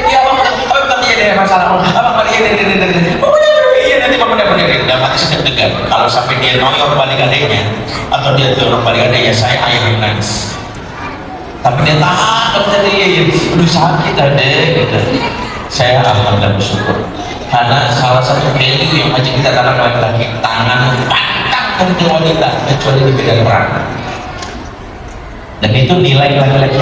Ya abang ada masalah. Abang balik nanti bang bener-bener udah mati deg-degan. Kalau sampai dia noyor balik adeknya atau dia turun balik adeknya, saya ayah yang nangis. Tapi dia tahan, tapi dia aduh sakit adek gitu. Saya alhamdulillah bersyukur karena salah satu value yang aja kita tanam laki-laki, tangan pantang untuk wanita kecuali di bidang perang. Dan itu nilai laki-laki.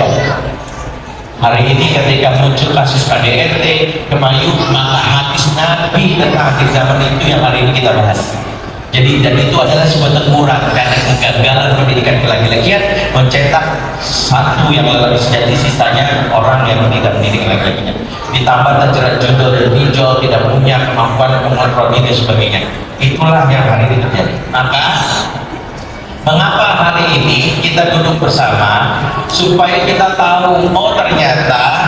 Hari ini ketika muncul kasus KDRT, Kemayu, maka hadis Nabi tentang akhir zaman itu yang hari ini kita bahas. Jadi dan itu adalah sebuah teguran karena kegagalan pendidikan laki-lakian mencetak satu yang lebih sejati, sisanya orang yang tidak mendidik laki-lakinya. Ditambah terjerat jodoh dan hijau, tidak punya kemampuan mengontrol diri dan sebagainya. Itulah yang hari ini terjadi. Maka mengapa hari ini kita duduk bersama supaya kita tahu, oh ternyata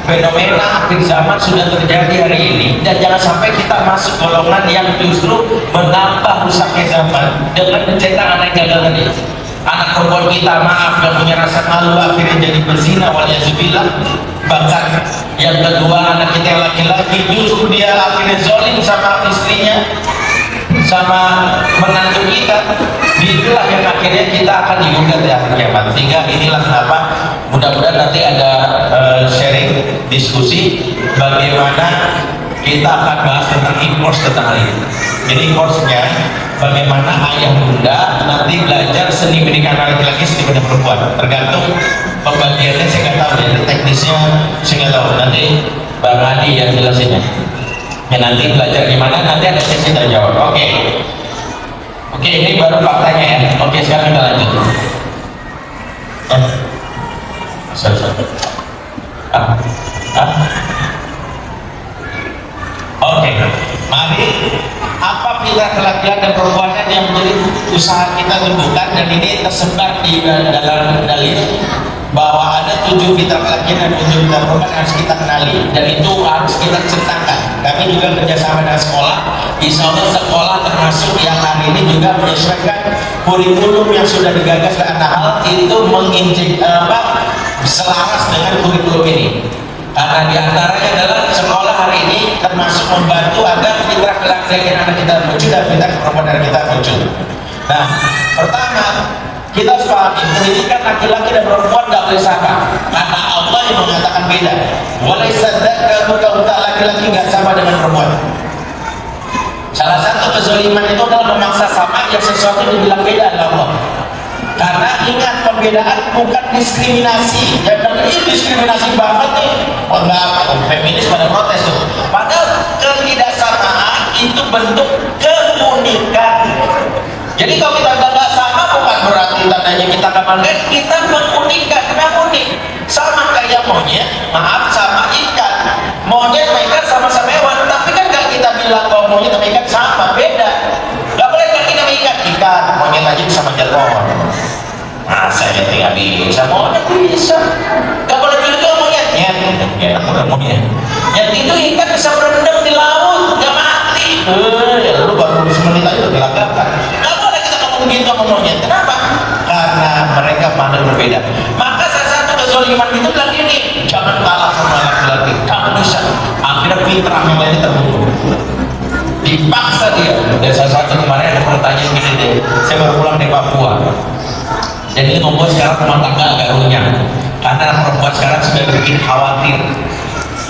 fenomena akhir zaman sudah terjadi hari ini, dan jangan sampai kita masuk golongan yang justru menambah rusaknya zaman dengan mencetak anak gagal tadi. Anak perempuan kita, maaf, yang punya rasa malu akhirnya jadi berzina waliyadzubillah. Bahkan yang kedua, anak kita yang laki-laki justru dia akhirnya zolim sama istrinya, sama menantu kita. Itulah yang akhirnya kita akan digugat di akhir kiamat. Sehingga inilah kenapa mudah-mudahan nanti ada sharing diskusi bagaimana kita akan bahas tentang e-course tentang hal ini. Jadi course-nya bagaimana ayah bunda nanti belajar seni pendidikan laki-laki, seni pendidikan perempuan. Tergantung pembagiannya, saya nggak tahu ya, teknisnya saya nggak tahu. Nanti Bang Adi yang jelasinnya. Ya nanti belajar gimana, nanti ada sesi tanya jawab. Oke, ini baru faktanya ya. Oke, sekarang kita lanjut. Oke, mari apa fitrah laki-laki dan perempuan yang menjadi usaha kita tumbuhkan, dan ini tersebar di dalam dalil bahwa ada 7 fitrah laki dan 7 fitrah perempuan yang harus kita kenali, dan itu harus kita centangkan. Kami juga kerjasama dengan sekolah. Insya Allah sekolah termasuk yang hari ini juga menyesuaikan kurikulum yang sudah digagas dan hal itu menginjek selaras dengan kurikulum ini. Karena diantaranya adalah sekolah hari ini termasuk membantu agar fitrah laki-laki anak kita muncul dan fitrah perempuan anak kita muncul. Nah, pertama kita harus pahami pendidikan laki-laki dan perempuan tidak boleh sama, karena Allah yang mengatakan beda. Walaysa dzakaru ka laki-laki nggak sama dengan perempuan. Salah satu kezaliman itu adalah memaksa sama yang sesuatu dibilang beda oleh Allah. Karena ingat, pembedaan bukan diskriminasi. Jangan ini diskriminasi banget nih. Oh enggak, feminis pada protes tuh. Padahal ketidaksamaan itu bentuk keunikan. Jadi kalau kita nggak sama bukan berarti tandanya kita nggak mandiri, kita mengunikan. Kenapa unik? Sama kayak monyet, maaf, sama ikan. Monyet mereka sama-sama hewan, tapi kan nggak kita bilang kalau monyet sama ikan sama, beda. Nggak boleh kan kita ikan, monyet aja bisa manjat pohon. Nah, saya tidak bisa, monyet bisa. Nggak boleh juga monyetnya. Ya, monyet. Yang itu ikan bisa berendam di laut, nggak mati. Ya lu baru semenit aja udah gelagapan. Gitu ngomongnya, kenapa? Karena mereka pandang berbeda. Maka salah satu kezaliman itu bilang ini, jangan kalah sama laki-laki, kamu bisa. Akhirnya fitrah yang lainnya terbentuk, dipaksa dia. Dan salah satu kemarin ada pertanyaan gini deh, saya baru pulang dari Papua, jadi ini membuat sekarang rumah tangga agak runyam karena perempuan sekarang sudah bikin khawatir.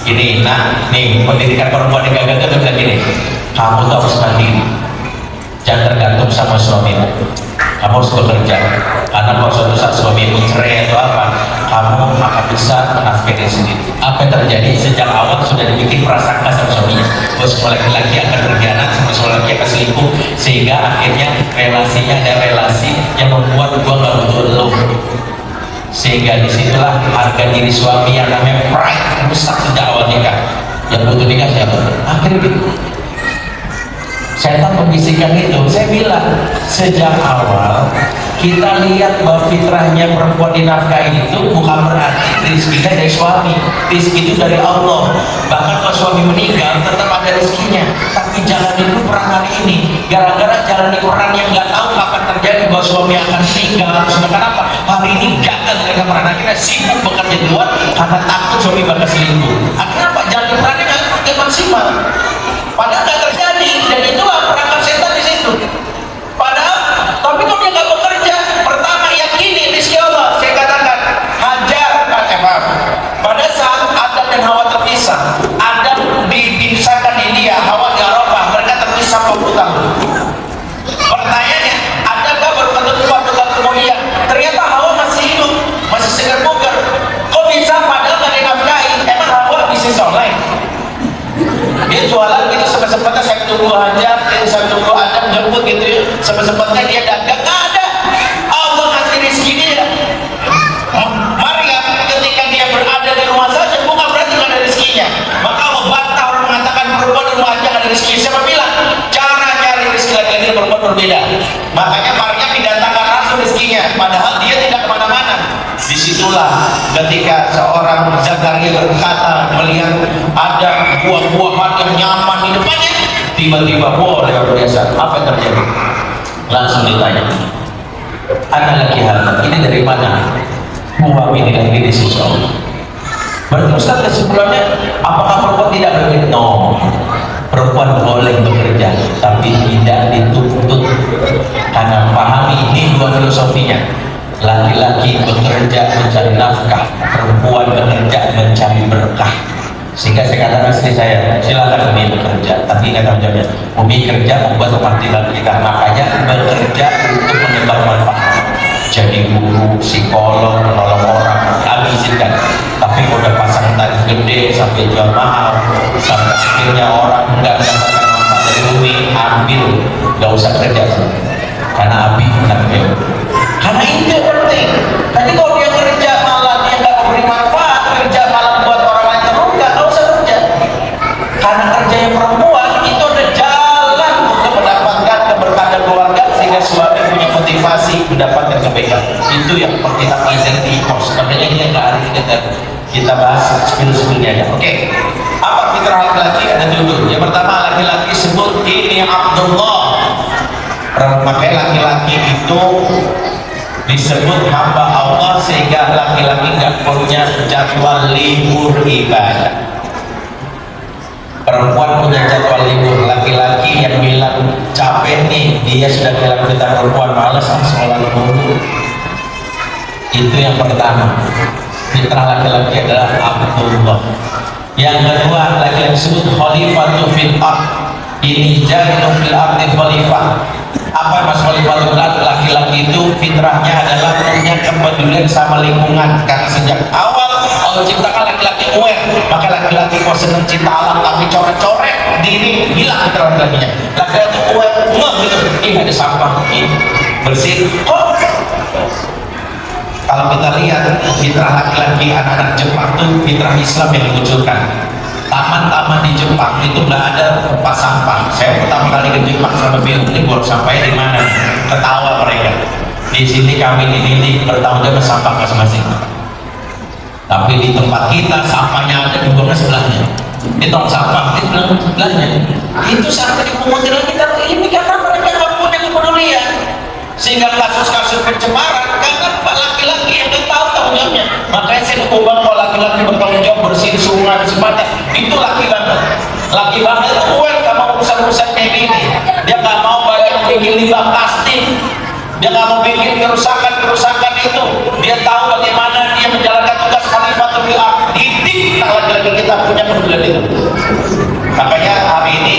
Gini, nah nih pendidikan perempuan yang gagal itu bilang gini, kamu tuh harus mandiri, jangan tergantung sama suamimu. Kamu harus bekerja, karena kalau suatu saat suamimu cerai atau apa, kamu akan bisa menafkahi diri sendiri. Apa yang terjadi sejak awal sudah dibikin prasangka sama suaminya, bahwa semua laki-laki akan berkhianat, semua laki akan selingkuh, sehingga akhirnya relasinya ada relasi yang membuat gua nggak butuh lo. Sehingga disitulah harga diri suami yang namanya pride rusak sejak awal nikah. Yang butuh nikah siapa? Akhirnya gitu. Setan membisikkan itu. Saya bilang sejak awal kita lihat bahwa fitrahnya perempuan dinafkahi itu bukan berarti rezekinya dari suami. Rezeki itu dari Allah. Bahkan kalau suami meninggal tetap ada rezekinya. Tapi jalan itu perang hari ini. Gara-gara jalan di Quran yang nggak tahu kapan terjadi bahwa suami akan meninggal. Sedangkan apa? Hari ini gagal dengan peran. Akhirnya sibuk bekerja di luar karena takut suami bakal selingkuh. Akhirnya apa? Jalan di Qurannya nggak maksimal. Padahal nggak terjadi, dan itulah perangkap setan di situ. Padahal, tapi kalau dia nggak bekerja, pertama yakini rezeki Allah. Saya katakan, Hajar, pada saat Adam dan Hawa terpisah, Adam dipisahkan di India, Hawa di Arafah, mereka terpisah 40 tahun. Pertanyaannya, adakah baru ketemu 40 tahun kemudian? Ternyata Hawa masih hidup, masih segar bugar. Kok bisa padahal nggak dinafkahi? Emang Hawa bisnis online? Dia jualan gitu sempat-sempatnya, saya tunggu Hajar, saya tunggu Adam jemput gitu ya, sempat-sempatnya dia dagang, nggak ada. Allah kasih rezeki dia. Maryam ketika dia berada di rumah saja bukan berarti nggak ada rezekinya. Maka Allah bantah orang mengatakan perempuan di rumah aja nggak ada rezeki. Siapa bilang? Cara nyari rezeki laki-laki dan perempuan berbeda. Makanya Maryam didatangkan langsung rezekinya, padahal dia tidak kemana-mana. Disitulah ketika seorang Zakaria berkata melihat ada buah-buahan yang nyaman di depannya, tiba-tiba luar biasa. Apa yang terjadi? Langsung ditanya, anak laki hal ini dari mana? Buah ini dari sisi Allah. Berarti Ustaz kesimpulannya, apakah perempuan tidak boleh? No, perempuan boleh bekerja, tapi tidak dituntut. Karena pahami ini dua filosofinya. Laki-laki bekerja mencari nafkah, perempuan bekerja mencari berkah. Sehingga saya katakan istri saya, silakan Umi bekerja, tapi ingat tanggung jawabnya. Umi kerja membuat kemakmuran kita, makanya bekerja untuk menyebar manfaat. Jadi guru, psikolog, menolong orang, kami izinkan. Tapi udah pasang tarif gede sampai jual mahal, sampai akhirnya orang nggak mendapatkan manfaat dari Umi, ambil, nggak usah kerja. Karena Abi menanggung. Karena itu yang penting. Tapi kalau dia kerja malah dia nggak memberi manfaat, kerja malah buat orang lain terluka, nggak usah kerja. Karena kerjanya perempuan itu ada jalan untuk mendapatkan keberkahan keluarga, sehingga suami punya motivasi mendapatkan kebaikan. Itu yang kita pelajari di kos. Makanya ini nggak hari kita bahas skill-skillnya ya. Oke. Apa fitrah laki-laki? Ada tujuh. Yang pertama, laki-laki sebut ini Abdullah. Makanya laki-laki itu disebut hamba Allah, sehingga laki-laki nggak punya jadwal libur ibadah. Perempuan punya jadwal libur. Laki-laki yang bilang capek nih, dia sudah bilang kita perempuan malas sholat dulu. Itu yang pertama. Fitrah laki-laki adalah Abdullah. Yang kedua, laki-laki disebut khalifatu fil ard. Ini jadilah fil ardi khalifah. Apa mas khalifah? Laki-laki itu fitrahnya adalah punya kepedulian sama lingkungan. Karena sejak awal Allah ciptakan laki-laki aware. Maka laki-laki kok seneng cinta alam tapi coret-coret diri, hilang fitrah laki-lakinya. Laki-laki aware, ngeh gitu, ih ada sampah, ih bersih. Oh, kalau kita lihat fitrah laki-laki anak-anak Jepang itu fitrah Islam yang dimunculkan. Taman-taman di Jepang itu nggak ada tempat sampah. Saya pertama kali ke Jepang sama bilang ini buang sampahnya di mana? Ketawa mereka. Di sini kami dididik bertanggung jawab sampah masing-masing. Tapi di tempat kita sampahnya ada dibuangnya sebelahnya. Di tong sampah di sebelahnya. Itu sampah di pemungutan kita ini karena mereka nggak punya kepedulian. Sehingga kasus-kasus pencemaran karena laki-laki yang tahu tanggung jawabnya. Makanya saya ubah kalau laki-laki bertanggung jawab bersihin sungai semuanya, itu laki-laki. Laki-laki itu aware sama urusan-urusan kayak gini. Dia nggak mau banyak bikin limbah plastik, dia nggak mau bikin kerusakan itu. Dia tahu bagaimana dia menjalankan tugas khalifatul fil ard. Didik laki-laki kita punya kepedulian itu. Makanya hari ini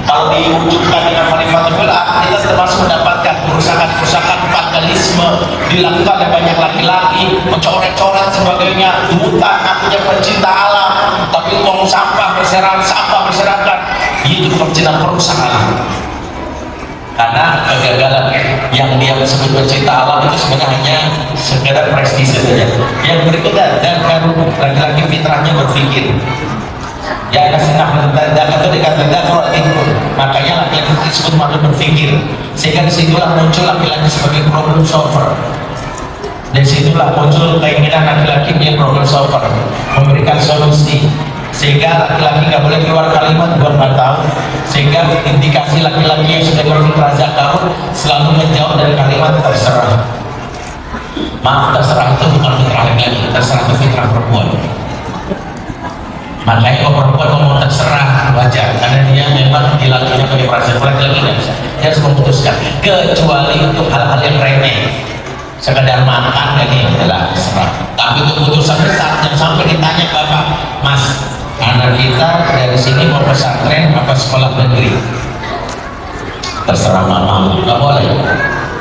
kalau diwujudkan dengan khalifatul fil ard, kita termasuk mendapatkan kerusakan 4 kali sadisme dilakukan oleh banyak laki-laki, mencoret-coret sebagainya, hutan artinya pencinta alam, tapi buang sampah berserakan, itu pencinta perusak alam. Karena kegagalan yang dia sebut pencinta alam itu sebenarnya hanya sekedar prestise saja. Yang berikutnya, dan laki-laki fitrahnya berpikir. Ya ada senang dan itu dikatakan kalau itu, makanya laki-laki disebut makhluk berpikir. Sehingga disitulah muncul laki-laki sebagai problem solver. Dari situlah muncul keinginan laki-laki menjadi problem solver, memberikan solusi. Sehingga laki-laki nggak boleh keluar kalimat buat nggak tahu. Sehingga indikasi laki-laki yang sudah berfitrah zakar selalu menjauh dari kalimat terserah. Maaf, terserah itu bukan fitrah laki-laki, terserah itu fitrah perempuan. Makanya kalau perempuan ngomong terserah wajar, karena dia memang dilakukannya bagi perasaan laki-laki nggak bisa. Dia harus memutuskan, kecuali untuk hal-hal yang remeh, sekedar makan dan ini adalah terserah. Tapi untuk putusan besar yang sampai ditanya bapak, mas, anak kita dari sini mau pesantren apa sekolah negeri? Terserah mama, nggak boleh.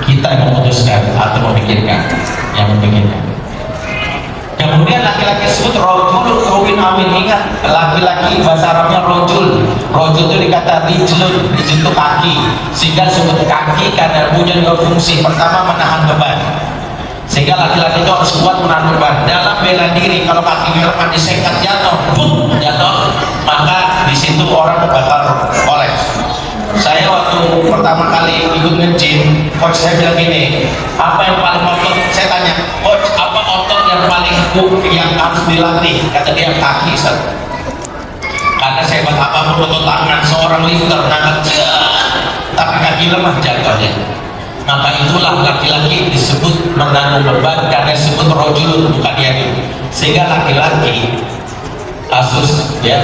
Kita yang memutuskan atau memikirkan, yang memikirkan. Kemudian laki-laki disebut rojul kawin awin. Ingat, laki-laki bahasa Arabnya rojul. Rojul itu dikata rijlun, rijlun itu kaki. Sehingga disebut kaki karena punya dua fungsi. Pertama, menahan beban. Sehingga laki-laki itu harus kuat menahan beban. Dalam bela diri, kalau kaki lemah disekat jatuh, jatuh, maka di situ orang bakal kolaps. Saya waktu pertama kali ikut nge-gym, coach saya bilang gini, apa yang paling otot? Saya tanya, coach, apa otot yang paling yang harus dilatih? Kata dia, kaki, Ustaz. Karena saya buat apapun otot tangan seorang lifter, tapi kaki lemah jatuhnya. Maka itulah laki-laki disebut menanggung beban karena disebut rojul, bukan dia. Sehingga laki-laki kasus ya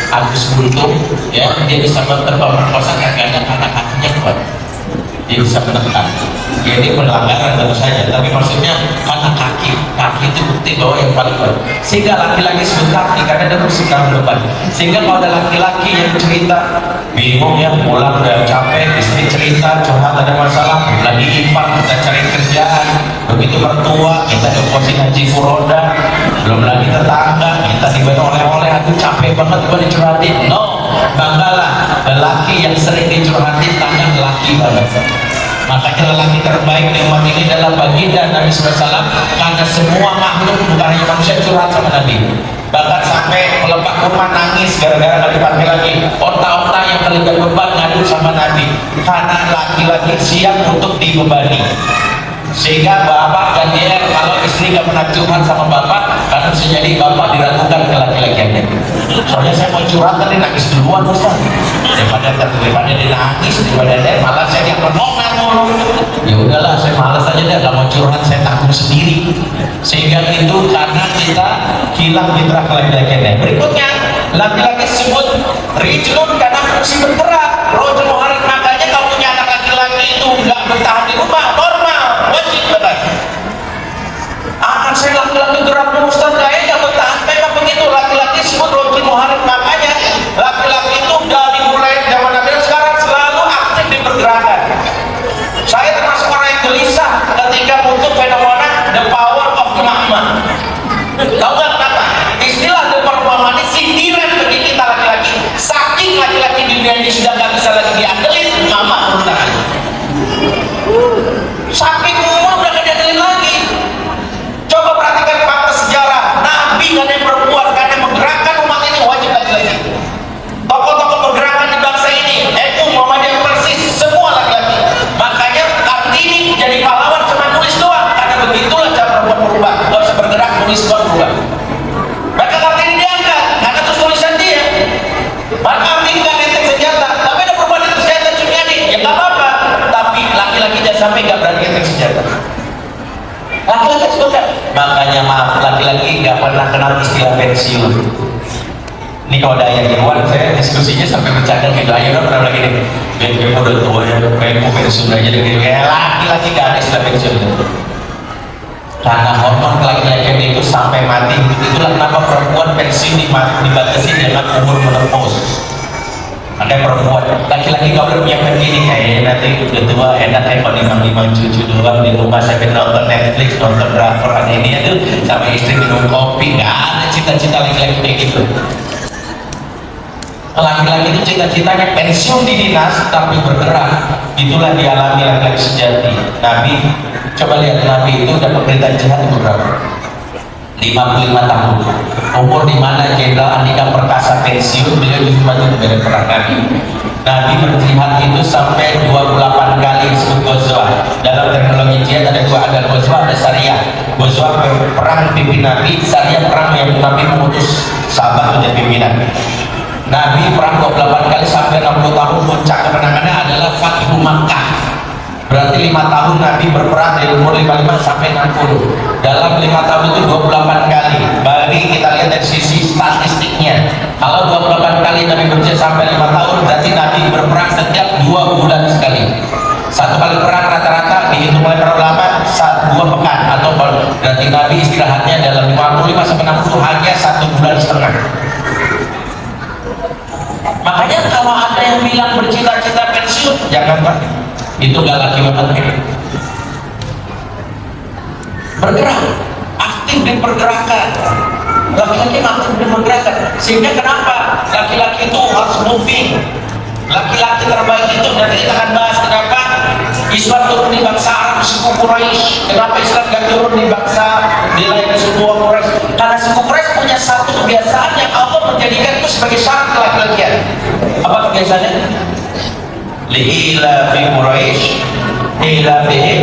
Agus Buntung ya, dia bisa memperkosa kakaknya karena kakinya kuat, dia bisa menekan. Jadi pelanggaran tentu saja, tapi maksudnya karena kaki itu bukti bahwa yang paling kuat. Sehingga laki-laki sebut kaki karena dia bersikap beban. Sehingga kalau ada laki-laki yang cerita bingung ya, pulang udah capek, istri cerita curhat ada masalah, lagi ipar kita cari kerjaan, begitu mertua kita deposit haji furoda, belum lagi tetangga kita diberi oleh-oleh, aku capek banget gua dicurhatin. No, banggalah lelaki yang sering dicurhatin, tanya lelaki banget. Makanya lelaki terbaik di umat ini adalah baginda Nabi SAW, karena semua makhluk bukan hanya manusia curhat sama Nabi. Bahkan sampai melepak rumah nangis gara-gara nggak dipakai lagi. Onta-onta yang terlibat beban ngadu sama Nabi, karena laki-laki siap untuk dibebani. Sehingga bapak gantian kalau istri gak pernah curhat sama bapak, karena bisa jadi bapak diragukan ke laki-lakiannya. Soalnya saya mau curhat tadi nangis duluan, Ustaz. Daripada dia nangis, daripada dia malah saya yang ngomong mulu. Ya udahlah, saya malas aja deh, gak mau curhat, saya tanggung sendiri. Sehingga itu karena kita hilang fitrah laki-lakiannya. Berikutnya, laki-laki sebut rijlun karena fungsi bergerak. Rojul muharik, makanya kalau punya anak laki-laki itu gak bertahan di rumah, normal, wajib berat. Anak saya laki-laki gerak Ustaz, kayaknya gak bertahan. Memang begitu, laki-laki sebut rojul muharik. Makanya laki-laki itu dari mulai zaman Nabi sekarang selalu aktif di pergerakan. Saya termasuk orang yang gelisah ketika untuk fenomena the power of mama. Tahu gak kenapa? Istilah the power of mama ini sindiran bagi kita laki-laki. Saking laki-laki di dunia ini sudah gak bisa lagi diandelin, mama turun tangan. Saking umur udah gak diandelin lagi. Coba perhatikan fakta sejarah. Nabi gak ada yang perempuan, karena menggerakkan umat ini wajib laki-laki. Tokoh-tokoh pergerakan di bangsa ini, NU, Muhammadiyah, Persis, semua laki-laki. Makanya Kartini jadi pahlawan cuma nulis doang, karena begitulah cara perempuan berubah. Gak usah bergerak, nulis doang berubah. Maka Kartini diangkat, karena terus tulisan dia. Maka Kartini gak nenteng senjata, tapi ada perubahan itu senjata Cumiadi, ya gak apa-apa. Tapi laki-laki jangan sampai gak berani nenteng senjata. Laki-laki sebentar. Makanya maaf, laki-laki gak pernah kenal istilah pensiun. Ini kalau ada ayah di luar, saya diskusinya sampai bercanda gitu. Ayah udah pernah lagi nih, kamu udah tua ya, kamu pensiun aja gitu. Kayak laki-laki gak ada istilah pensiun gitu. Karena hormon laki-laki itu sampai mati. Itulah kenapa perempuan pensiun dibatasi dengan umur menopause. Ada perempuan, laki-laki kau punya begini kayak nanti udah tua enak kayak kalau nimang cucu doang di rumah sambil nonton Netflix, nonton drakor ada ini itu sama istri minum kopi. Nggak ada cita-cita laki-laki kayak gitu. Laki-laki itu cita-citanya pensiun di dinas tapi bergerak. Itulah dialami laki-laki sejati. Nabi, coba lihat Nabi itu dapat perintah jihad itu berapa? 55 tahun. Umur di mana Jenderal Andika Perkasa pensiun, beliau justru maju dari perang Nabi. Nabi berjihad itu sampai 28 kali disebut Ghazwah. Dalam terminologi jihad ada dua, ada Ghazwah, ada Syariah. Ghazwah perang pimpin Nabi, Syariah perang yang Nabi mengutus sahabat menjadi pimpinan. Nabi perang 28 kali sampai 60 tahun, puncak kemenangannya adalah Fathu Makkah. Berarti 5 tahun Nabi berperang dari umur 55 sampai 60. Dalam 5 tahun itu 28 kali. Bagi kita lihat dari sisi statistiknya, kalau 28 kali Nabi berjihad sampai 5 tahun, berarti Nabi berperang setiap 2 bulan sekali. Satu kali perang rata-rata dihitung oleh para ulama 2 pekan, atau berarti Nabi istirahatnya dalam 55 sampai 60 hanya 1 bulan setengah. Makanya kalau ada yang bilang bercita-cita pensiun, jangan Pak, itu gak laki banget. Bergerak, aktif di pergerakan. Laki-laki aktif di pergerakan. Sehingga kenapa laki-laki itu harus moving. Laki-laki terbaik itu, nanti kita akan bahas kenapa Islam turun di bangsa Arab, suku Quraisy. Kenapa Islam gak turun di bangsa di lain suku Quraisy? Karena suku Quraisy punya satu kebiasaan yang Allah menjadikan itu sebagai syarat kelaki-lakian. Apa kebiasaannya? Lihila fi Quraisy ila fihim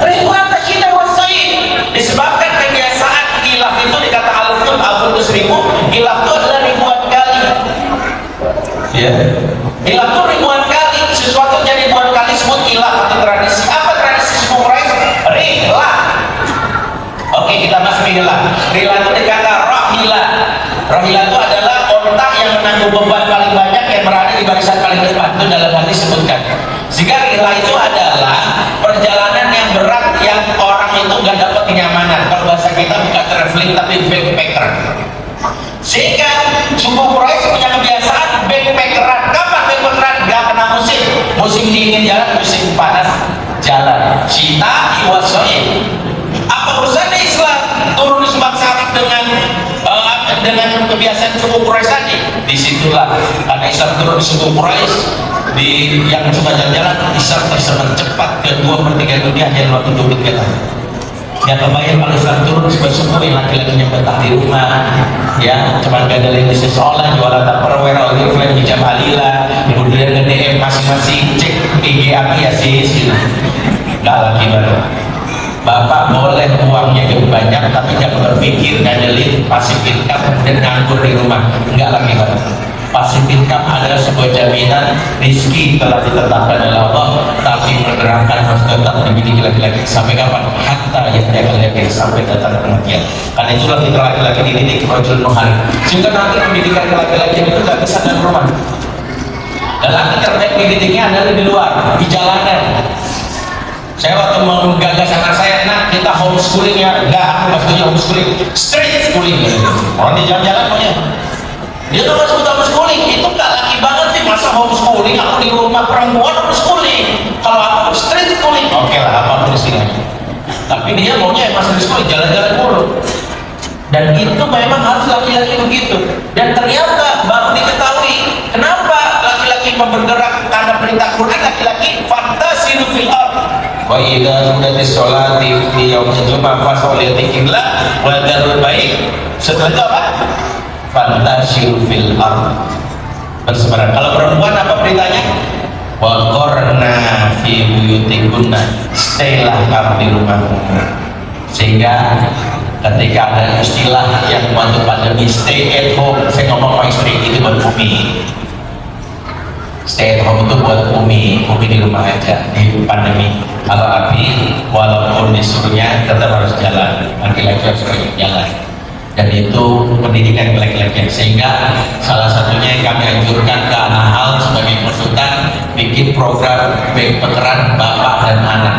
ribuan tasyida wasaid. Disebabkan kebiasaan khilaf itu dikata al-fud, al-fud itu 1000, khilaf itu adalah ribuan kali. Ya, khilaf itu ribuan kali, sesuatu jadi ribuan kali sebut khilaf atau tradisi. Apa tradisi suku Quraisy? Rihlah. Oke, kita bahas rihlah. Rihlah itu dikata rahilah. Rahilah itu adalah onta yang menanggung beban paling banyak yang berada di barisan paling depan. Itu dalam hadis disebutkan. Sehingga rihlah itu adalah perjalanan yang berat yang orang itu nggak dapat kenyamanan. Kalau bahasa kita bukan traveling tapi backpacker. Sehingga suku Quraisy punya kebiasaan backpackeran. Kapan backpackeran? Gak kena musim. Musim dingin jalan, musim panas jalan. Cita iwasoin. Apa urusannya Islam turun di sebangsa Arab dengan kebiasaan suku Quraisy tadi? Disitulah karena Islam turun di suku Quraisy di yang suka jalan-jalan, Islam tersebar cepat ke 2/3 dunia dalam waktu 23 tahun. Ya kebayang kalau Islam turun sebagai suku yang laki-lakinya betah di rumah, ya cuma gadalin di sekolah, jualan tupperware, oriflame, hijab alila, kemudian ke DM masing-masing cek IG afiliasi, nggak lagi baru. Bapak boleh uangnya yang banyak tapi jangan berpikir ngandelin passive income kemudian nganggur di rumah, enggak lagi Pak. Passive income adalah sebuah jaminan rizki telah ditetapkan oleh Allah, tapi pergerakan harus tetap dimiliki laki-laki sampai kapan? Hatta yang laki-laki sampai datang kematian. Karena itulah kita laki-laki dididik rojul nuhari, sehingga nanti pendidikan laki-laki itu gak bisa dalam rumah. Dan laki terbaik dididiknya adalah di luar, di jalanan. Saya waktu menggagas anak saya, nah kita homeschooling ya, enggak, aku nggak setuju homeschooling, street schooling gitu. Orang di jalan-jalan pokoknya, dia tuh nggak sebut homeschooling, itu nggak laki banget sih masa homeschooling, aku di rumah perempuan homeschooling, kalau aku street schooling, oke lah, apa pun istilahnya. Tapi dia maunya emang street schooling, jalan-jalan mulu. Dan itu memang harus laki-laki begitu. Dan ternyata baru diketahui kenapa laki-laki bergerak karena perintah Quran, laki-laki fantasilu fil ardh. Wa idza qudiyatis sholati fi yaumil jumu'ah fasholli dzikrillah wa dzarul baik. Setelah itu apa? Fantasilu fil ardh. Bersebaran. Kalau perempuan apa beritanya? Wa qarna fi buyutikunna. Staylah kamu di rumahmu. Sehingga ketika ada istilah yang waktu pandemi stay at home, saya ngomong sama istri itu buat Umi. Stay at home itu buat Umi di rumah aja di pandemi. Kalau Abi walaupun disuruhnya tetap harus jalan, laki-laki harus banyak jalan. Dan itu pendidikan laki-laki. Sehingga salah satunya yang kami anjurkan ke anak hal sebagai konsultan bikin program backpackeran bapak dan anak.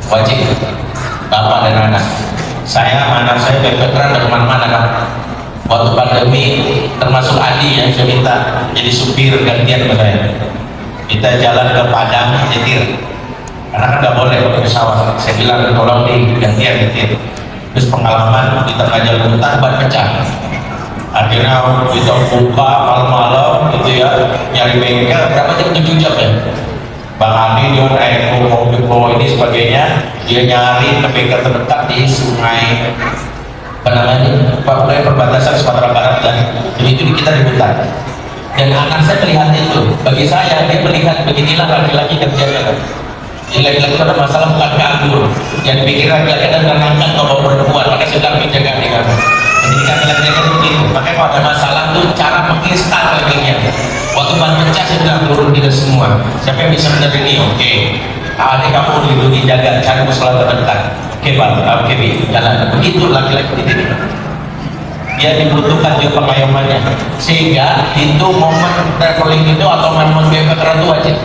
Wajib bapak dan anak. Saya anak saya backpackeran ke kemana-mana kan? waktu pandemi, termasuk Adi yang saya minta jadi supir gantian ke saya. Kita jalan ke Padang nyetir, karena kan nggak boleh pakai pesawat. Saya bilang tolong di gantian nyetir. Terus pengalaman di tengah jalan hutan ban pecah. Akhirnya kita buka malam-malam gitu ya, nyari bengkel berapa jam, 7 jam ya. Bang Adi dia naik mobil bawa ini sebagainya, dia nyari ke bengkel terdekat di sungai apa namanya, perbatasan Sumatera Barat, dan itu kita di hutan. Dan anak saya melihat itu, bagi saya dia melihat beginilah laki-laki kerjanya. Laki-laki ada masalah bukan kabur, yang pikir laki-laki ada menangkan kalau perempuan, maka sedang menjaga dengan pendidikan laki-laki itu begitu. Makanya kalau ada masalah tuh cara menginstan lagi-nya. Waktu ban pecah saya bilang turun kita semua. Siapa yang bisa benar ini? Oke. Adik kamu dilindungi, jaga, cari musola terdekat. Oke Bang, oke Bi, jalan. Begitu laki-laki ini. Dia dibutuhkan juga pengayomannya, sehingga itu momen traveling itu atau momen BPKR itu wajib.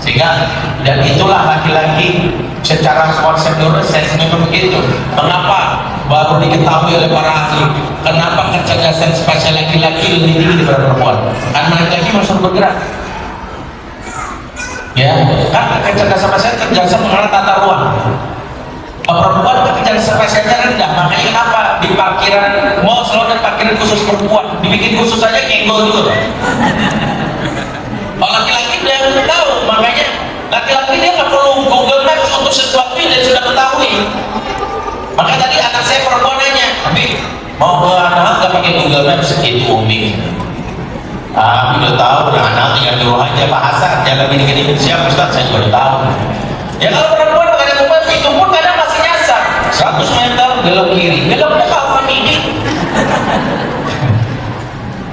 Sehingga dan itulah laki-laki secara konsep neuroscience begitu. Mengapa baru diketahui oleh para ahli? Kenapa kecerdasan spasial laki-laki lebih tinggi daripada perempuan? Karena laki-laki masih bergerak. Ya, kan kecerdasan spasial kecerdasan mengenal tata ruang. Perempuan kecerdasan spasialnya rendah, makanya kenapa di parkiran mall selalu ada parkiran khusus perempuan, dibikin khusus aja kenggol juga. Kalau laki-laki dia nggak tahu, makanya laki-laki dia nggak perlu Google Maps untuk sesuatu yang dia sudah ketahui. Makanya tadi anak saya perempuan nanya, tapi mau ke anak nggak pakai Google Maps, itu Umi. Udah tahu, anak tinggal nyuruh aja Pak Hasan jalan gini-gini, siap Ustaz, saya juga udah tahu. Ya kalau perempuan nggak ada Google Maps, itu pun kadang masih nyasar 100 meter belok kiri, beloknya ke apa ini?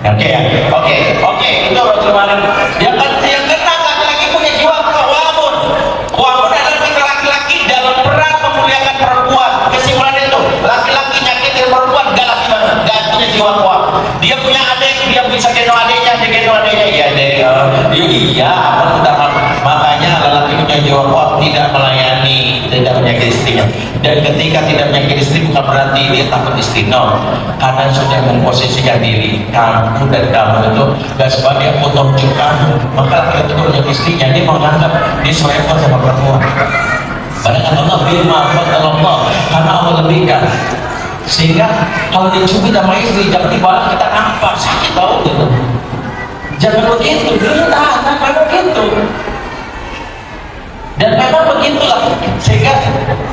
Oke, itu Rasul Malik. Yang kena laki-laki punya jiwa kewamun. Kewamun adalah kita laki-laki dalam peran memuliakan perempuan. Kesimpulan itu, laki-laki nyakitin perempuan galak gimana? Gak punya jiwa kuat. Dia punya adik, dia bisa gendong adiknya, dia gendong adiknya. Iya, apa udah makanya lelaki punya jiwa kuat tidak melayani, tidak menyakiti istrinya. Dan ketika tidak menyakiti istri bukan berarti dia takut istri, no. Karena sudah memposisikan diri kamu dan kamu itu gak sebagai petunjuk kamu, maka laki-laki itu punya istrinya, dia menganggap dia selevel sama perempuan. Padahal Allah bima Allah, karena Allah lebihkan. Sehingga kalau dicubit sama istri jangan dibalas, kita nampak sakit tahu gitu. Jangan begitu, dia tahan, memang begitu. Dan memang begitulah, sehingga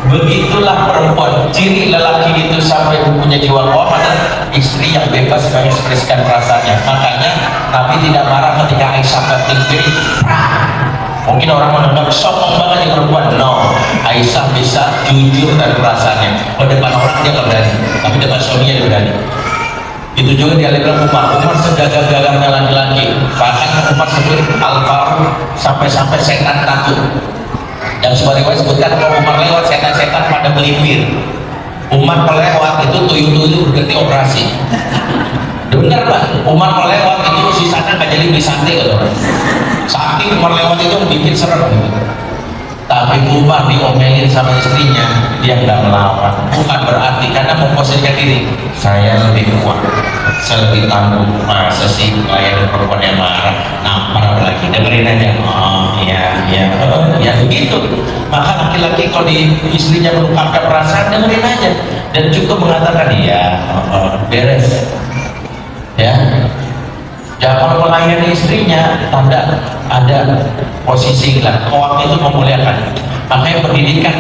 begitulah perempuan. Ciri lelaki itu sampai punya jiwa kuat adalah istri yang bebas mengekspresikan perasaannya. Makanya Nabi tidak marah ketika Aisyah bertingkir. Mungkin orang menganggap sombong banget ya perempuan. No, Aisyah bisa jujur dan perasaannya. Kalau depan orang dia nggak berani, tapi depan suaminya dia berani. Itu juga dia bilang Umar segagal-gagalnya laki-laki. Bahkan Umar sebut Al-Faruq sampai-sampai setan takut. Dan sebuah riwayat sebutkan kalau Umar lewat setan-setan pada melipir. Umar melewat itu tuyul-tuyul berganti operasi. Benar Pak, Umar melewat itu sisanya nggak jadi beli sate gitu. Saking Umar lewat itu bikin serem gitu. Tapi Umar diomelin sama istrinya, dia nggak melawan. Bukan berarti karena memposisikan diri, saya lebih kuat, saya lebih tangguh. Masa sih melayani perempuan yang marah, nampar lagi, dengerin aja. Oh ya begitu. Maka laki-laki kalau di istrinya mengungkapkan perasaan, dengerin aja dan cukup mengatakan ya beres. Ya. Jangan melayani istrinya, tanda ada posisi lah. Kawam itu memuliakan. Makanya pendidikan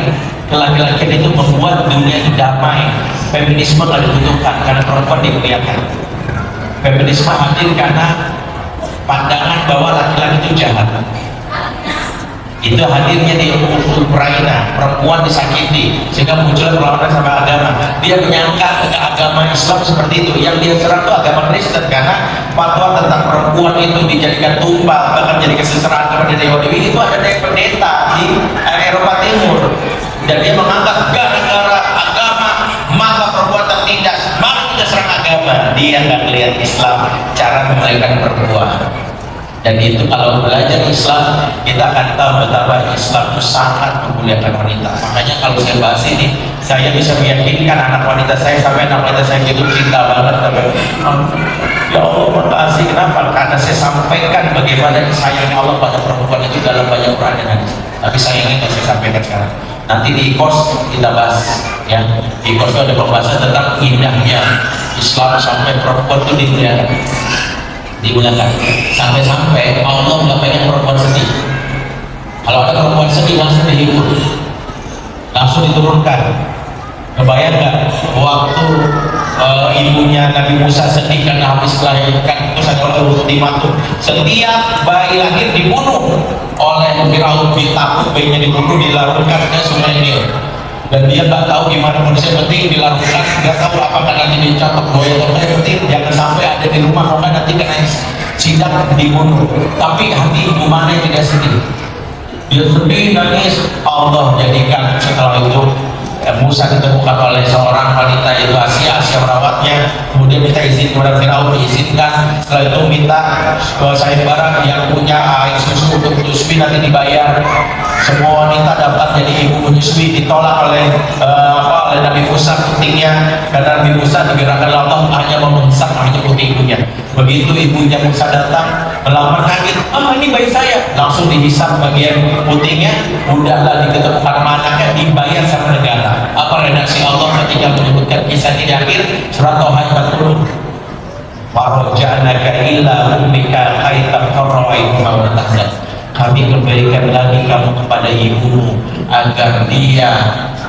laki-laki itu membuat dunia itu damai. Feminisme nggak dibutuhkan karena perempuan dimuliakan. Feminisme hadir karena pandangan bahwa laki-laki itu jahat. Itu hadirnya di Ukraina, perempuan disakiti sehingga muncul perlawanan sama agama. Dia menyangka ke agama Islam seperti itu, yang dia serang itu agama Kristen karena fatwa tentang perempuan itu dijadikan tumbal, bahkan jadi keseseraan kepada dewa-dewi. Itu ada dari pendeta di Eropa Timur, dan dia menganggap gara-gara agama maka perempuan tertindas, maka kita serang agama. Dia nggak melihat Islam cara memuliakan perempuan. Dan itu kalau belajar Islam, kita akan tahu betapa Islam itu sangat memuliakan wanita. Makanya kalau saya bahas ini, saya bisa meyakinkan anak wanita saya, sampai anak wanita saya itu cinta banget. Ya Allah, makasih. Kenapa? Karena saya sampaikan bagaimana sayangnya Allah pada perempuan itu dalam banyak Quran dan hadis. Tapi sayangnya nggak saya sampaikan sekarang. Nanti di kos kita bahas, ya. Di kos itu ada pembahasan tentang indahnya Islam sampai perempuan itu digunakan sampai-sampai Allah nggak pengen perempuan sedih. Kalau ada perempuan sedih langsung dihibur, langsung diturunkan. Kebayang nggak waktu ibunya Nabi Musa sedih karena habis melahirkan, terus ada orang ultimatum, setiap bayi lahir dibunuh oleh Firaun, ditakut bayinya dibunuh, dilarutkan ke sungai Nil. Dan dia nggak tahu gimana kondisi, penting dilakukan, nggak tahu apakah nanti dicatat boya atau tidak, penting jangan sampai ada di rumah, maka nanti kena sidak dibunuh. Tapi hati ibu mana yang tidak sedih? Dia sedih, nangis. Allah jadikan setelah itu Musa ditemukan oleh seorang wanita, yaitu Asia merawatnya, kemudian minta izin kepada Firaun, diizinkan. Setelah itu minta sayembara yang punya air susu untuk menyusui, nanti dibayar. Semua wanita dapat jadi ibu menyusui, ditolak oleh Nabi Musa putingnya, karena Nabi Musa digerakkan Allah hanya menghisap hanya putih ibunya. Begitu ibunya Musa datang melamar, kaget, ini bayi saya, langsung dihisap bagian putihnya, udahlah diketemukan anaknya, dibayar sama negara. Apa redaksi Allah ketika menyebutkan kisah di akhir surat Toha 40? Waroja'naka illa ummika kaitam qarra'aitu mawatahzan. Kami kembalikan lagi kamu kepada ibumu agar dia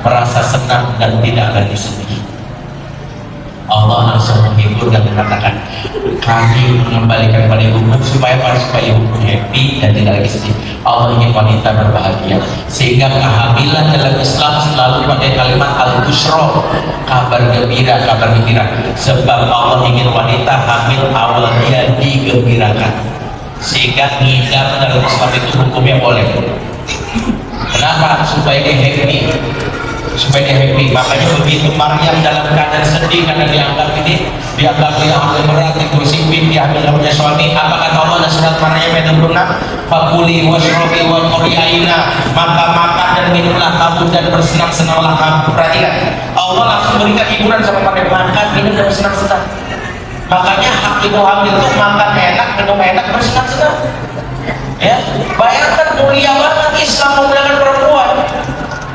merasa senang dan tidak lagi sedih. Allah langsung menghibur dan mengatakan, kami mengembalikan kepada ibumu supaya ibumu happy dan tidak lagi sedih. Allah ingin wanita berbahagia, sehingga kehamilan dalam Islam selalu pakai kalimat al-bushra, kabar gembira, kabar gembira. Sebab Allah ingin wanita hamil awal dia digembirakan, sehingga ngidam dalam Islam itu hukumnya boleh. Kenapa? Supaya dia happy, Makanya begitu Maryam dalam keadaan sedih karena dianggap dia hamil berat, dikursiin, dia hamil punya suami. Apa kata Allah dalam surat Maryam ayat 26? Fakuli washrobi wa qur'aina, maka makan dan minumlah kamu dan bersenang-senanglah kamu. Perhatikan, Allah langsung berikan hiburan sama Maryam, makan, minum dan bersenang-senang. Makanya hak ibu hamil itu makan enak, minum enak, bersenang-senang. Ya, bayangkan mulia banget Islam memuliakan perempuan.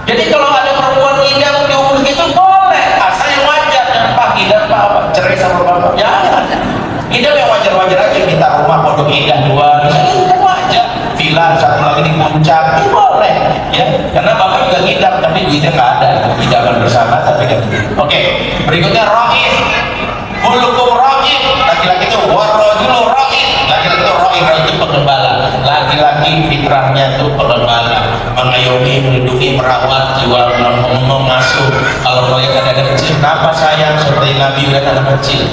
Jadi kalau ada perempuan ngidam di umur gitu boleh, asal yang wajar. Dan Pak ngidam apa cerai sama bapak, jangan. Ngidam yang wajar-wajar aja, minta rumah pondok indah 2, misalnya wajar. Villa satu lagi di puncak, itu boleh. Ya, karena bapak juga ngidam, tapi duitnya nggak ada. Hidaman bersama tapi kan. Oke, berikutnya rohim. Bulukum rohim, laki-laki itu warrojulu rohim, laki-laki itu rohim itu pengembala. Laki-laki fitrahnya itu pengembala, mengayomi, melindungi, merawat, jual, mengasuh. Kalau melihat ada kecil, kenapa sayang seperti Nabi melihat anak kecil?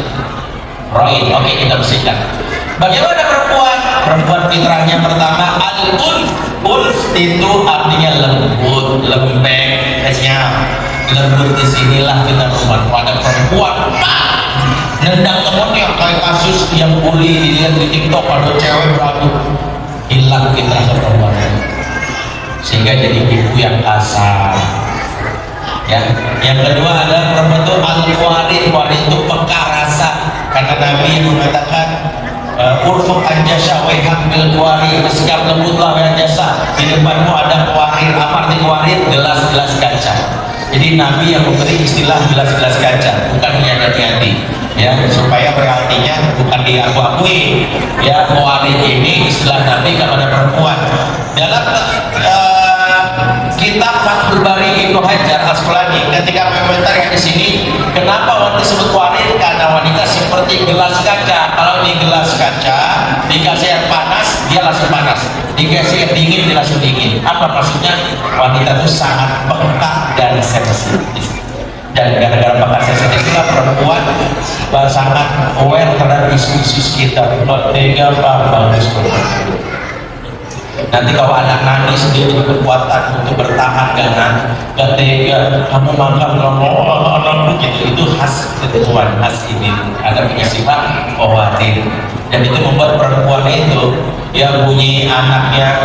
Rohim. Oke, kita bersihkan. Bagaimana perempuan? Perempuan fitrahnya pertama al-ulf. Ulf itu artinya lembut, lembek, kenyang. Lembut disinilah kita perempuan. Ada perempuan nendang temennya kayak kasus yang bully dilihat di TikTok, ada cewek berantem, hilang fitrah perempuan, sehingga jadi ibu yang kasar. Ya, yang kedua adalah perempuan itu al-warid. Warid itu peka rasa, karena Nabi yang mengatakan urfuk anjasa wehak bil warid, bersikap lembutlah wehak jasa, di depanmu ada warid. Apa arti warid? Gelas-gelas kaca. Jadi Nabi yang memberi istilah gelas-gelas kaca, bukan hanya hati-hati. Ya, supaya berartinya bukan diakui. Ya, warid ini istilah Nabi kepada perempuan. Dalam kitab Fathul Bari Ibnu Hajar Asqalani ketika mengomentari di sini, kenapa wanita disebut warid? Karena wanita seperti gelas kaca. Kalau di gelas kaca dikasih air panas, dia langsung panas. Dikasih air dingin, dia langsung dingin. Apa maksudnya? Wanita itu sangat peka dan sensitif. Dan gara-gara peka sensitif itulah perempuan sangat aware terhadap isu-isu sekitar. Tega, bagus. Nanti kalau anak nangis dia jadi kekuatan untuk bertahan, gak tega, kamu makan ngomong gitu. Itu khas ketuaan, khas ini. Ada punya sifat khawatir, dan itu membuat perempuan itu ya bunyi anaknya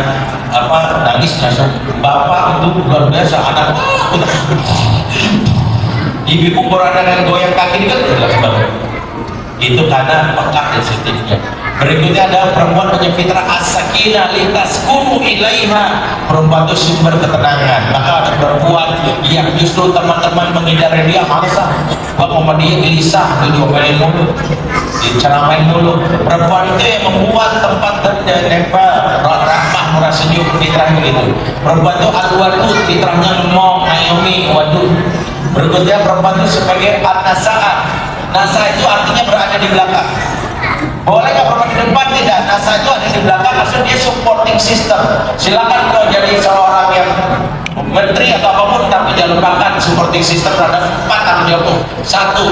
nangis langsung bapak itu luar biasa, anak ibu berada dengan goyang kaki kan jelas banget. Itu karena peka sensitifnya. Berikutnya ada perempuan punya fitrah as-sakinah litaskunu ilaiha. Perempuan itu sumber ketenangan. Maka ada perempuan yang justru teman-teman menghindari dia, masa sama dia gelisah, diomelin mulu, diceramain mulu. Perempuan itu yang membuat tempat nempel rahmah, murah senyum, fitrah begitu. Perempuan itu al-wadud, fitrahnya lemong, Naomi, wadud. Berikutnya perempuan itu sebagai an-nasa'ah. Nasa itu artinya berada di belakang. Boleh nggak perempuan di depan? Tidak. Nasa itu ada di belakang, maksudnya dia supporting system. Silakan kalau jadi seorang yang menteri atau apapun, tapi jangan lupakan supporting system terhadap 4 tanggung jawabmu. 1,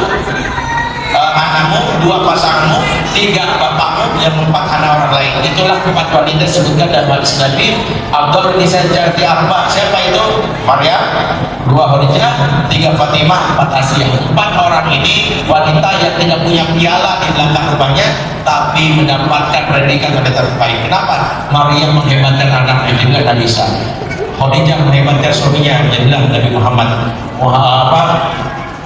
anakmu, 2, pasanganmu, 3, bapakmu, yang 4 anak orang lain. Itulah 4 wanita disebutkan dalam hadis Nabi. Abdul Nisan Jarti apa? Siapa itu? Maryam, 2 Khadijah, 3 Fatimah, 4 Asia. 4 orang ini wanita yang tidak punya piala di belakang rumahnya, tapi mendapatkan predikat yang terbaik. Kenapa? Maryam menghebatkan anaknya juga Nabi Isa. Khadijah menghebatkan suaminya, jadilah Nabi Muhammad.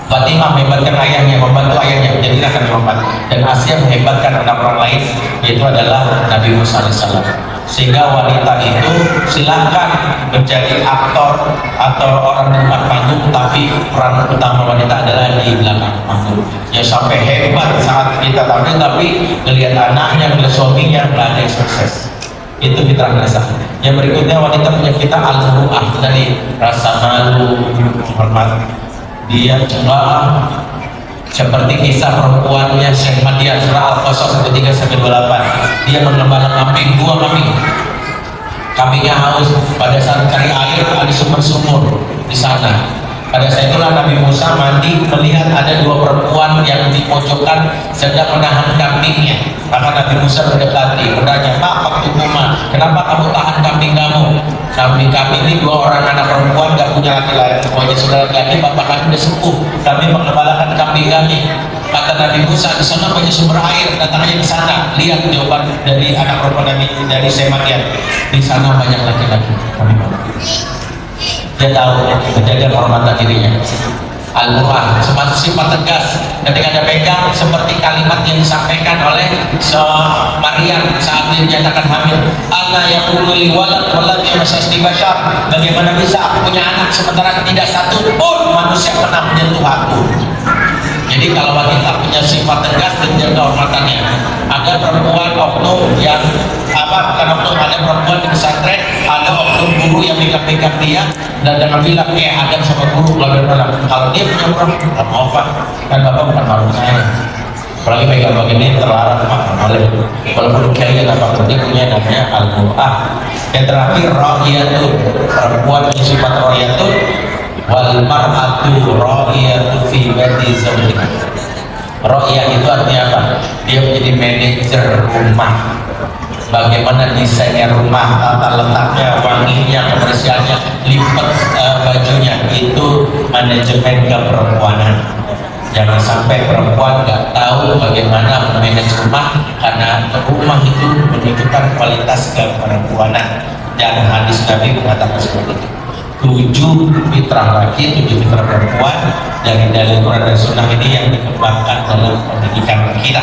Fatimah menghebatkan ayahnya, membantu ayahnya, jadilah Nabi Muhammad. Dan Asia menghebatkan anak orang lain, yaitu adalah Nabi Musa AS. Sehingga wanita itu silakan menjadi aktor atau orang di depan panggung, tapi peran utama wanita adalah di belakang panggung. Ya sampai hebat saat kita tampil, tapi melihat anaknya, melihat suaminya, belajar sukses. Itu fitrah nasa. Yang berikutnya wanita punya fitrah al-muru'ah, dari rasa malu, hormat. Dia coba seperti kisah perempuannya Syekh Madian, surah Al-Qasas 13-28. Dia mengembala kambing, 2 kambing. Kambingnya haus, pada saat cari air ada sumber-sumur di sana. Pada saat itulah Nabi Musa mandi, melihat ada 2 perempuan yang di pojokan sedang menahan kambingnya. Maka Nabi Musa mendekati, bertanya, "Apa tukuma? Kenapa kamu tahan kambing kamu?" Kambing kami ini 2 orang anak perempuan, gak punya laki-laki. Pokoknya sudah laki-laki, bapak kami udah sepuh. Kami mengembalakan kambing kami. Kata Nabi Musa, di sana banyak sumber air, datang aja ke sana. Lihat jawaban dari anak perempuan dari Semadian. Di sana banyak laki-laki. Dia tahu menjaga kehormatan dirinya. Al-Quran semacam sifat tegas ketika ada pegang, seperti kalimat yang disampaikan oleh Maryam saat dia dinyatakan hamil. Ana yaqulu li walad walad yamsasni bashar. Bagaimana bisa aku punya anak sementara tidak satu pun manusia pernah menyentuh aku. Jadi kalau wanita punya sifat tegas dan jaga kehormatannya. Ada perempuan oknum yang bukan oknum, ada perempuan di pesantren, ada oknum guru yang pegang-pegang dia dan dengan bilang, Adam sama guru bla-bla-bla. Kalau dia punya perempuan, nggak mau Pak, kan Bapak bukan malu saya. Apalagi pegang bagian ini terlarang, Pak, boleh. Walaupun kayaknya apapun dia punya namanya al-mu'ah. Yang terakhir, ra'iyatun, perempuan punya sifat ra'iyatun. Wal mar'atu ra'iyatu fi baiti zawjiha. Ra'iyah itu artinya apa? Dia menjadi manajer rumah. Bagaimana desainnya rumah, tata letaknya, wanginya, kebersihannya, lipat bajunya, itu manajemen keperempuanan. Jangan sampai perempuan nggak tahu bagaimana memanage rumah, karena rumah itu menunjukkan kualitas keperempuanan. Dan hadis Nabi mengatakan seperti itu. 7 fitrah laki, 7 fitrah perempuan dari dalil Quran dan Sunnah ini yang dikembangkan dalam pendidikan kita.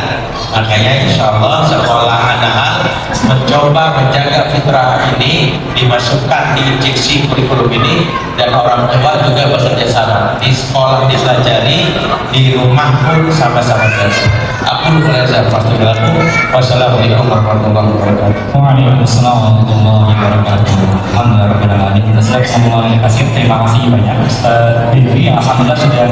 Makanya insya Allah sekolah An-Nahl mencoba menjaga fitrah ini, dimasukkan, diinjeksi kurikulum ini, dan orang tua juga bekerja sama. Di sekolah dipelajari, di rumah pun sama-sama belajar. Aku belajar pasti berlaku. Wassalamualaikum warahmatullahi wabarakatuh. Waalaikumsalam warahmatullahi wabarakatuh. Alhamdulillah. Terima kasih banyak Ustaz Bidri. Alhamdulillah sudah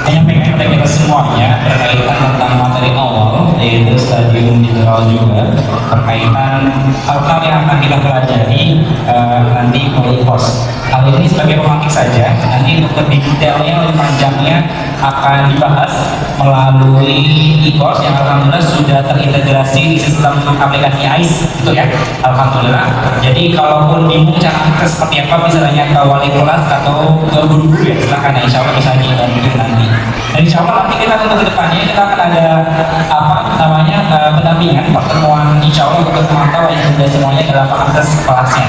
menyampaikan kepada kita semuanya berkaitan tentang materi awal, yaitu stadium general juga, berkaitan hal-hal yang akan kita pelajari nanti melalui course. Hal ini sebagai pemantik saja. Nanti untuk lebih detailnya, lebih panjangnya akan dibahas melalui e-course yang alhamdulillah sudah terintegrasi di sistem aplikasi AIS gitu ya, alhamdulillah. Jadi kalaupun bingung cara akses seperti apa, bisa tanya ke wali kelas atau ke guru-guru ya, silahkan, insya Allah bisa dibantu nanti. Dan insya Allah nanti kita untuk kedepannya kita akan ada apa namanya pendampingan pertemuan, insya Allah untuk memantau yang sudah semuanya dalam akses kelasnya.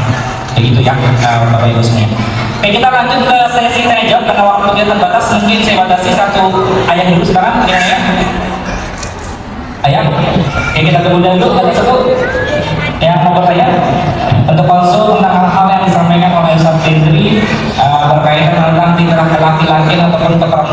Begitu ya, Bapak Ibu semuanya. Oke, kita lanjut ke sesi tanya jawab karena waktu kita terbatas. Mungkin saya batasi satu ayat dulu sekarang, kira-kira. Ayat. Oke, kita tunggu dulu. Ada satu yang mau bertanya untuk konsul tentang hal-hal yang disampaikan oleh Ustaz Fitri berkaitan tentang tindakan laki-laki ataupun keperluan